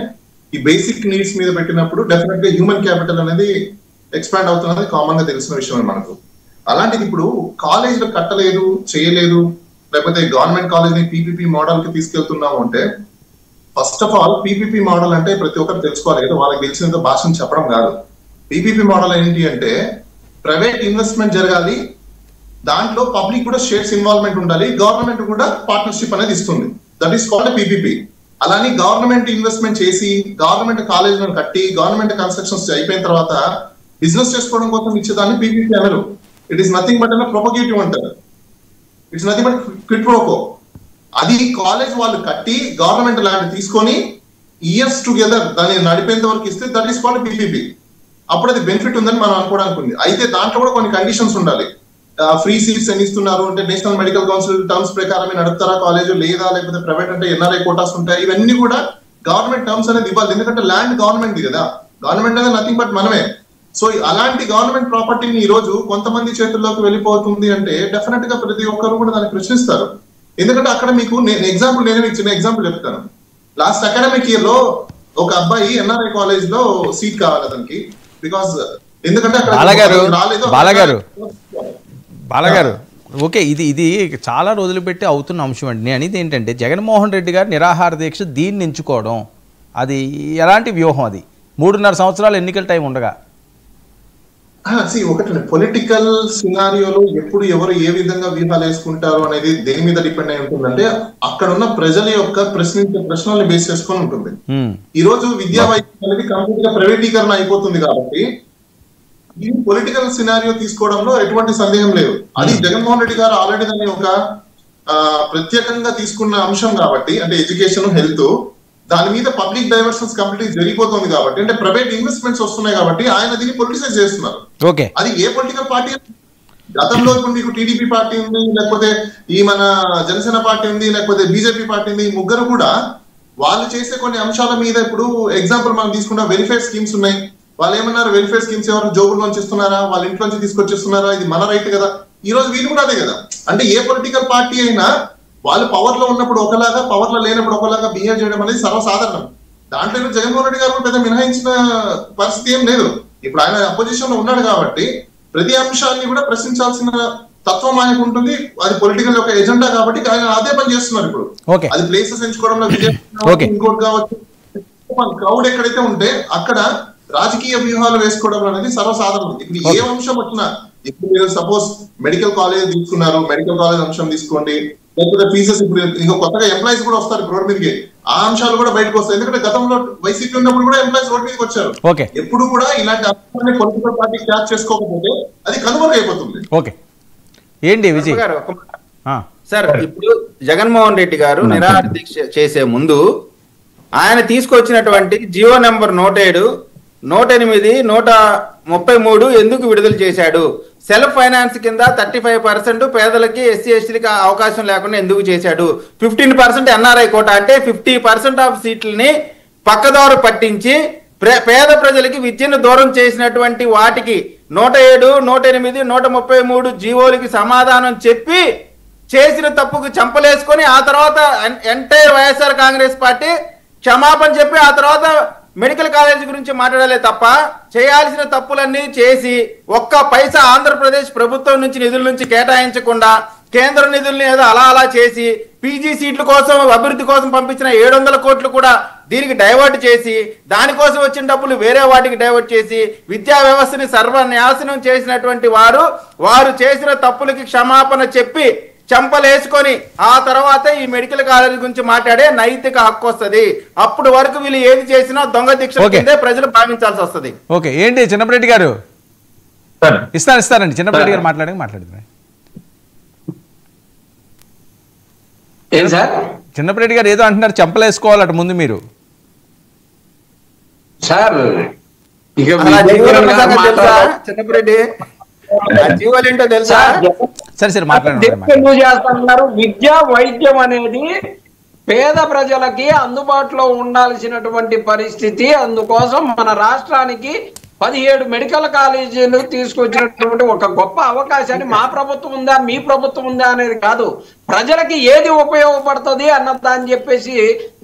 ఈ బేసిక్ నీడ్స్ మీద పెట్టినప్పుడు డెఫినెట్ గా హ్యూమన్ క్యాపిటల్ అనేది ఎక్స్పాండ్ అవుతున్నది కామన్ గా తెలిసిన విషయం మనకు. అలాంటిది ఇప్పుడు కాలేజీలు కట్టలేదు చేయలేదు, లేకపోతే గవర్నమెంట్ కాలేజ్ ని పీపీపీ మోడల్ కి తీసుకెళ్తున్నాము అంటే first of all PPP model అంటే ప్రతి ఒక్కరు తెలుసుకోవాలి, ఏదో వాళ్ళకి తెలిసినంత భాషను చెప్పడం కాదు. పీపీపీ మోడల్ ఏంటి అంటే ప్రైవేట్ ఇన్వెస్ట్మెంట్ జరగాలి, దాంట్లో పబ్లిక్ కూడా షేర్స్ ఇన్వాల్వ్మెంట్ ఉండాలి, గవర్నమెంట్ కూడా పార్ట్నర్షిప్ అనేది ఇస్తుంది. That is called PPP. అలాని గవర్నమెంట్ ఇన్వెస్ట్మెంట్ చేసి గవర్నమెంట్ కాలేజీలను కట్టి గవర్నమెంట్ కన్స్ట్రక్షన్స్ అయిపోయిన తర్వాత బిజినెస్ చేసుకోవడం కోసం ఇచ్చేదాన్ని పీపీపీ అనరు. ఇట్ ఈస్ నథింగ్ బట్ అన్న ప్రొపగేటివ్ అంటారు. It's nothing but quid pro quo. అది కాలేజ్ వాళ్ళు కట్టి గవర్నమెంట్ ల్యాండ్ తీసుకొని ఇయర్స్ టుగెదర్ దాన్ని నడిపేంత వరకు ఇస్తే దట్ ఈస్ కాల్డ్ పీపీపీ. అప్పుడు అది బెనిఫిట్ ఉందని మనం అనుకోవడానికి ఉంది. అయితే దాంట్లో కూడా కొన్ని కండిషన్స్ ఉండాలి. ఫ్రీ సీట్స్ ఎన్ని ఇస్తున్నారు అంటే నేషనల్ మెడికల్ కౌన్సిల్ టర్మ్స్ ప్రకారం నడుపుతారా కాలేజ్ లేదా, లేకపోతే ప్రైవేట్ అంటే ఎన్ఆర్ఐ కోటాస్ ఉంటాయి. ఇవన్నీ కూడా గవర్నమెంట్ టర్మ్స్ అనేది ఇవ్వాలి. ఎందుకంటే ల్యాండ్ గవర్నమెంట్ కదా, గవర్నమెంట్ అనేది నథింగ్ బట్ మనమే. సో అలాంటి గవర్నమెంట్ ప్రాపర్టీని ఈ రోజు కొంతమంది చేతుల్లోకి వెళ్ళిపోతుంది అంటే డెఫినెట్ గా ప్రతి ఒక్కరు కూడా దాన్ని ప్రశ్నిస్తారు. ఎందుకంటే అక్కడ మీకు ఎగ్జాంపుల్ నేను చిన్న ఎగ్జాంపుల్ చెప్తాను. లాస్ట్ అకాడమిక్ ఇయర్ లో ఒక అబ్బాయి ఎన్ఆర్ఐ కాలేజ్ లో సీట్ కావాలి అతనికి. బికాస్ ఎందుకంటే బాలగారు ఓకే, ఇది చాలా రోజులు పెట్టి అవుతున్న అంశం అండి. నేను అనేది ఏంటంటే జగన్మోహన్ రెడ్డి గారు నిరాహార దీక్ష దీన్ని ఎంచుకోవడం అది ఎలాంటి వ్యూహం? అది 3.5 సంవత్సరాలు ఎన్నికల టైం ఉండగా ఒకటి పొలిటికల్ సినారియోలో ఎప్పుడు ఎవరు ఏ విధంగా వ్యూహాలు వేసుకుంటారు అనేది దేని మీద డిపెండ్ అయి ఉంటుందంటే అక్కడ ఉన్న ప్రజల యొక్క ప్రశ్నించే ప్రశ్నల్ని బేస్ చేసుకొని ఉంటుంది. ఈ రోజు విద్యా వైద్యం అనేది కంప్లీట్ గా ప్రైవేటీకరణ అయిపోతుంది కాబట్టి ఈ పొలిటికల్ సినారియో తీసుకోవడంలో ఎటువంటి సందేహం లేదు. అది జగన్మోహన్ రెడ్డి గారు ఆల్రెడీ దాన్ని ఒక ప్రత్యేకంగా తీసుకున్న అంశం కాబట్టి, అంటే ఎడ్యుకేషన్ హెల్త్ దాని మీద పబ్లిక్ డైవర్షన్స్ కంప్లీట్ జరిగిపోతుంది కాబట్టి, అంటే ప్రైవేట్ ఇన్వెస్ట్మెంట్స్ వస్తున్నాయి కాబట్టి ఆయన దీన్ని పొలిటిసైజ్ చేస్తున్నారు. అది ఏ పొలిటికల్ పార్టీ గతంలో ఇప్పుడు మీకు టీడీపీ పార్టీ ఉంది, లేకపోతే ఈ మన జనసేన పార్టీ ఉంది, లేకపోతే బీజేపీ పార్టీ ఉంది. ఈ ముగ్గురు కూడా వాళ్ళు చేసే కొన్ని అంశాల మీద ఇప్పుడు ఎగ్జాంపుల్ మనం తీసుకున్న వెల్ఫేర్ స్కీమ్స్ ఉన్నాయి. వాళ్ళు ఏమన్నారు, వెల్ఫేర్ స్కీమ్స్ ఎవరు జోబుల్లోంచి ఇస్తున్నారా, వాళ్ళ ఇంట్లోంచి తీసుకొచ్చిస్తున్నారా, ఇది మన రైట్ కదా. ఈ రోజు వీళ్ళు కూడా అదే కదా. అంటే ఏ పొలిటికల్ పార్టీ అయినా వాళ్ళు పవర్ లో ఉన్నప్పుడు ఒకలాగా, పవర్ లో లేనప్పుడు ఒకలాగా బిహేవ్ చేయడం అనేది సర్వసాధారణం. దాంట్లో జగన్మోహన్ రెడ్డి గారు పెద్ద మినహాయించిన పరిస్థితి ఏం లేదు. ఇప్పుడు ఆయన అపోజిషన్ లో ఉన్నాడు కాబట్టి ప్రతి అంశాన్ని కూడా ప్రశ్నించాల్సిన తత్వం ఆయనకు ఉంటుంది. అది పొలిటికల్ ఒక ఎజెండా కాబట్టి ఆయన అదే పని చేస్తున్నారు. ఇప్పుడు అది ప్లేసెస్ ఎంచుకోవడంలో ఇంకోటి కావచ్చు, క్రౌడ్ ఎక్కడైతే ఉంటే అక్కడ రాజకీయ వ్యూహాలు వేసుకోవడం అనేది సర్వసాధారణం. ఇప్పుడు ఏ అంశం వచ్చినా, ఇప్పుడు మీరు సపోజ్ మెడికల్ కాలేజ్ తీసుకున్నారు, మెడికల్ కాలేజ్ అంశం తీసుకోండి, లేకపోతే ఫీజెస్ ఇప్పుడు ఇంకా కొత్తగా ఎంప్లాయీస్ కూడా వస్తారు రోడ్ మీదకి, ఆ అంశాలు కూడా బయటకు వస్తాయి. ఎందుకంటే గతంలో వైసీపీ ఉన్నప్పుడు కూడా ఎంప్లాయీస్ రోడ్ మీదకి వచ్చారు. ఎప్పుడు కూడా ఇలాంటి అంశాన్ని పొలిటికల్ పార్టీ క్యాచ్ చేసుకోకపోతే అది కనుమరుగైపోతుంది. ఓకే ఏంటి విజయ్ గారు సార్, ఇప్పుడు జగన్మోహన్ రెడ్డి గారు నిరాహార దీక్ష చేసే ముందు ఆయన తీసుకొచ్చినటువంటి జియో నెంబర్ 107, 108, 133 ఎందుకు విడుదల చేశాడు? సెల్ఫ్ ఫైనాన్స్ కింద 35% పేదలకి, ఎస్సీ ఎస్టీలకి అవకాశం లేకుండా ఎందుకు చేశాడు? 15% ఎన్ఆర్ఐ కోట అంటే 50% ఆఫ్ సీట్లని పక్కదారు పట్టించి పేద ప్రజలకి విద్యను దూరం చేసినటువంటి వాటికి 107, 108, 133 జీవోలకి సమాధానం చెప్పి చేసిన తప్పుకు చంపలేసుకొని ఆ తర్వాత ఎంటైర్ వైఎస్ఆర్ కాంగ్రెస్ పార్టీ క్షమాపణ చెప్పి ఆ తర్వాత మెడికల్ కాలేజ్ గురించి మాట్లాడాలే తప్ప చేయాల్సిన తప్పులన్నీ చేసి ఒక్క పైసా ఆంధ్రప్రదేశ్ ప్రభుత్వం నుంచి నిధుల నుంచి కేటాయించకుండా కేంద్ర నిధుల్ని ఏదో అలా చేసి పీజీ సీట్ల కోసం అభివృద్ధి కోసం పంపించిన 700 కోట్లు కూడా దీనికి డైవర్ట్ చేసి దానికోసం వచ్చిన డబ్బులు వేరే వాటికి డైవర్ట్ చేసి విద్యా వ్యవస్థని సర్వనాశనం చేసినటువంటి వారు చేసిన తప్పులకి క్షమాపణ చెప్పి చంపలేసుకొని ఆ తర్వాత ఈ మెడికల్ కాలేజ్ గురించి మాట్లాడే నైతిక హక్కు వస్తుంది. అప్పుడు వరకు వీళ్ళు ఏది చేసినా దొంగ దీక్ష కిందే ప్రజలు భావించాల్సి వస్తుంది. ఓకే ఏంటి చిన్నపరెడ్డి గారు ఇస్తారండి, చిన్నపరెడ్డి గారు మాట్లాడుతున్నారు. చిన్నపరెడ్డి గారు ఏదో అంటున్నారు, చంపలేసుకోవాలట ముందు మీరు. సార్ చిన్నపరెడ్డి జీవాలేంటో తెలుసా? సరే మాట్లాడండి. చేస్తున్నారు విద్యా వైద్యం అనేది పేద ప్రజలకి అందుబాటులో ఉండాల్సినటువంటి పరిస్థితి. అందుకోసం మన రాష్ట్రానికి 17 మెడికల్ కాలేజీలు తీసుకొచ్చినటువంటి ఒక గొప్ప అవకాశాన్ని మా ప్రభుత్వం ఉందా మీ ప్రభుత్వం ఉందా అనేది కాదు, ప్రజలకి ఏది ఉపయోగపడుతుంది అన్నదాన్ని చెప్పేసి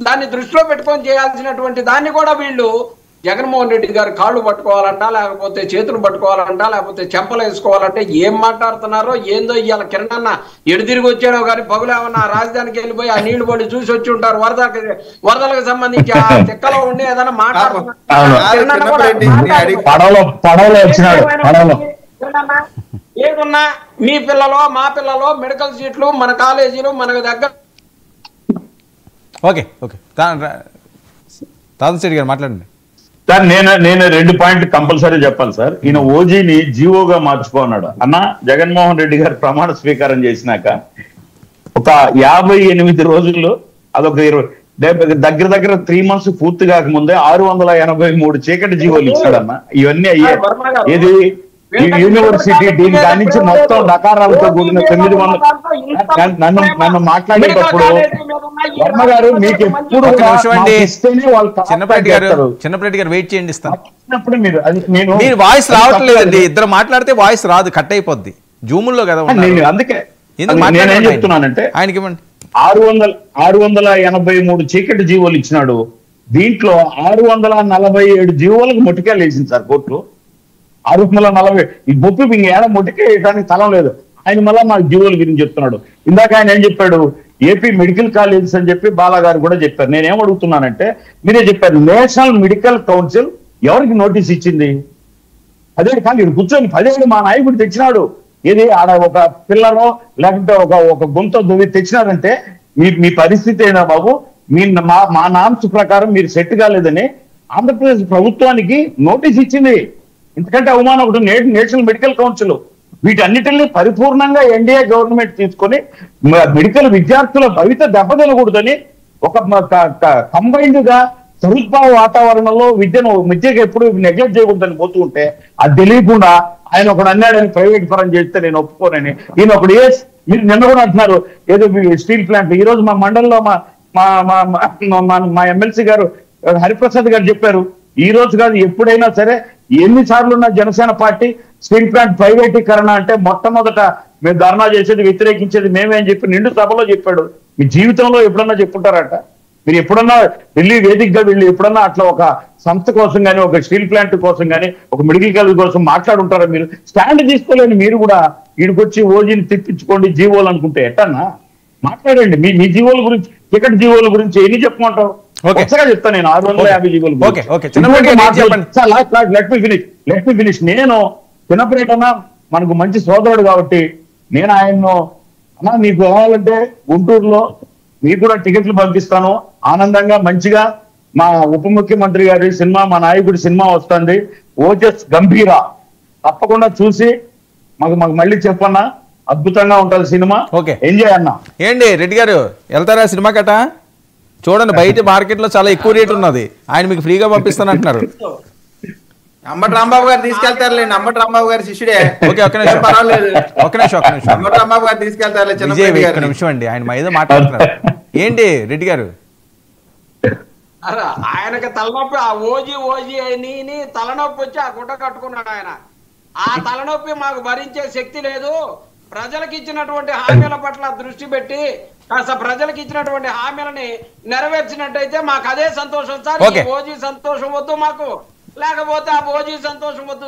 దాన్ని దృష్టిలో పెట్టుకొని చేయాల్సినటువంటి దాన్ని కూడా వీళ్ళు జగన్మోహన్ రెడ్డి గారు కాళ్ళు పట్టుకోవాలంట, లేకపోతే చేతులు పట్టుకోవాలంట, లేకపోతే చెంపలు వేసుకోవాలంటే ఏం మాట్లాడుతున్నారో ఏందో. ఇవాళ కిరణ్ అన్న ఎడు తిరిగి వచ్చాడో కానీ పగులేమన్నా రాజధానికి వెళ్ళిపోయి ఆ నీళ్లు పడి చూసి వచ్చి ఉంటారు. వరదలకు సంబంధించి ఆ చెక్కలో ఉండి ఏదైనా ఏదున్నా మీ పిల్లలో మా పిల్లలో మెడికల్ సీట్లు మన కాలేజీలు మనకు దగ్గర. ఓకే ఓకే తాతన్ శెట్టి గారు మాట్లాడండి సార్. నేను 2 పాయింట్లు కంపల్సరీ చెప్పాలి సార్. ఈయన ఓజీని జీవోగా మార్చుకున్నాడు అన్న. జగన్మోహన్ రెడ్డి గారు ప్రమాణ స్వీకారం చేసినాక ఒక 58 రోజుల్లో అదొక దగ్గర 3 months పూర్తి కాకముందే 683 చీకటి జీవోలు ఇచ్చాడన్న. ఇవన్నీ అయ్యాయి. ఏది యూనివర్సిటీ డీన్ దాని నుంచి మొత్తం నకారాలతో కూడిన 900. నన్ను మాట్లాడేటప్పుడు వర్మ గారు మీకు ఎప్పుడు చిన్నప్పటి గారు వెయిట్ చేయండి ఇస్తాను. నేను మీరు వాయిస్ రావట్లేదండి, ఇద్దరు మాట్లాడితే వాయిస్ రాదు, కట్ అయిపోద్ది. జూముల్లో కదా నేను అందుకే నేనేం చెప్తున్నానంటే ఆయనకి ఇవ్వండి. 683 చీకటి జీవోలు ఇచ్చినాడు. దీంట్లో 647 జీవోలకు మొట్టికాయలు వేసింది సార్ కోర్టు. 640 ఈ బొప్పి ఇంక ఏడ మొట్టికేయడానికి స్థలం లేదు. ఆయన మళ్ళా మా జీవోల గురించి చెప్తున్నాడు. ఇందాక ఆయన ఏం చెప్పాడు, ఏపీ మెడికల్ కాలేజెస్ అని చెప్పి బాలా గారు కూడా చెప్పారు. నేనేం అడుగుతున్నానంటే మీరే చెప్పారు, నేషనల్ మెడికల్ కౌన్సిల్ ఎవరికి నోటీస్ ఇచ్చింది? అదే కానీ ఇక్కడ కూర్చొని 17 మా నాయకుడు తెచ్చినాడు. ఇది ఆడ ఒక పిల్లరో లేకుంటే ఒక గుంత దువ్వి తెచ్చినారంటే మీ పరిస్థితి అయినా బాబు, మా నామ్స్ ప్రకారం మీరు సెట్ కాలేదని ఆంధ్రప్రదేశ్ ప్రభుత్వానికి నోటీస్ ఇచ్చింది. ఎందుకంటే అవమానం ఒకటి నేషనల్ మెడికల్ కౌన్సిల్. వీటన్నిటిని పరిపూర్ణంగా ఎన్డీఏ గవర్నమెంట్ తీసుకొని మెడికల్ విద్యార్థుల భవిత దెబ్బతినకూడదని ఒక కంబైన్డ్ గా సదుద్భావ వాతావరణంలో విద్యకు ఎప్పుడు నెగ్లెక్ట్ చేయకూడదని పోతూ ఉంటే అది తెలియకుండా ఆయన ఒకడు అన్నాడని ప్రైవేట్ పరం చేస్తే నేను ఒప్పుకోనని ఈయన ఒకడు మీరు నిన్న కూడా అంటున్నారు ఏదో స్టీల్ ప్లాంట్. ఈ రోజు మా మండలంలో మా ఎమ్మెల్సీ గారు హరిప్రసాద్ గారు చెప్పారు, ఈ రోజు కాదు ఎప్పుడైనా సరే ఎన్నిసార్లు ఉన్న జనసేన పార్టీ స్టీల్ ప్లాంట్ ప్రైవేటీకరణ అంటే మొట్టమొదట మేము ధర్నా చేసేది వ్యతిరేకించేది మేమే అని చెప్పి నిండు సభలో చెప్పాడు. మీ జీవితంలో ఎప్పుడన్నా చెప్పుంటారట? మీరు ఎప్పుడన్నా ఢిల్లీ వేదికగా వెళ్ళి ఎప్పుడన్నా అట్లా ఒక సంస్థ కోసం కానీ ఒక స్టీల్ ప్లాంట్ కోసం కానీ ఒక మెడికల్ కాలేజ్ కోసం మాట్లాడుంటారా? మీరు స్టాండ్ తీసుకోలేని మీరు కూడా వీడికొచ్చి ఓజీని తెప్పించుకోండి జీవోలు అనుకుంటే ఎట్టన్నా మాట్లాడండి. మీ జీవోల గురించి టికెట్ జీవోల గురించి ఎన్ని చెప్పమంటారు? కొత్తగా చెప్తాను నేను 650 జీవోలు. Let me finish. నేను చిన్నప్పటికన్నా మనకు మంచి సోదరుడు కాబట్టి నేను ఆయన్ను అన్నా నీకు కావాలంటే గుంటూరులో మీకు కూడా టికెట్లు పంపిస్తాను, ఆనందంగా మంచిగా మా ఉప ముఖ్యమంత్రి గారి సినిమా మా నాయకుడి సినిమా వస్తుంది ఓజస్ గంభీర, తప్పకుండా చూసి మాకు మళ్ళీ చెప్పన్నా, అద్భుతంగా ఉంటుంది సినిమా. ఎంజాయ్ అన్నా. ఏంటి రెడ్డి గారు వెళ్తారా సినిమా కట? చూడండి బయట మార్కెట్ లో చాలా ఎక్కువ రేట్ ఉన్నది, ఆయన మీకు ఫ్రీగా పంపిస్తాను అంటున్నారు. అంబటి రాంబాబు గారు తీసుకెళ్తారులేండి, అంబటి రాంబాబు గారి శిష్యుడే. పర్వాలేదు, ఒక నిమిషం అంబటి రాంబాబు గారు తీసుకెళ్తారు. ఒక నిమిషం అండి, ఆయన ఏదో మాట్లాడుతున్నారు. ఏంటి రెడ్డి గారు? ఆయనకి తలనొప్పి, ఆ ఓజీ అని తలనొప్పి వచ్చి ఆ గుడ్డ కట్టుకున్నాడు ఆయన. ఆ తలనొప్పి మాకు భరించే శక్తి లేదు. ప్రజలకు ఇచ్చినటువంటి హామీల పట్ల దృష్టి పెట్టి కాస్త ప్రజలకు ఇచ్చినటువంటి హామీలని నెరవేర్చినట్టయితే మాకు అదే సంతోషం సార్. ఓజీ సంతోషం వద్దు మాకు, లేకపోతే ఆ ఓజీ సంతోషం వద్దు.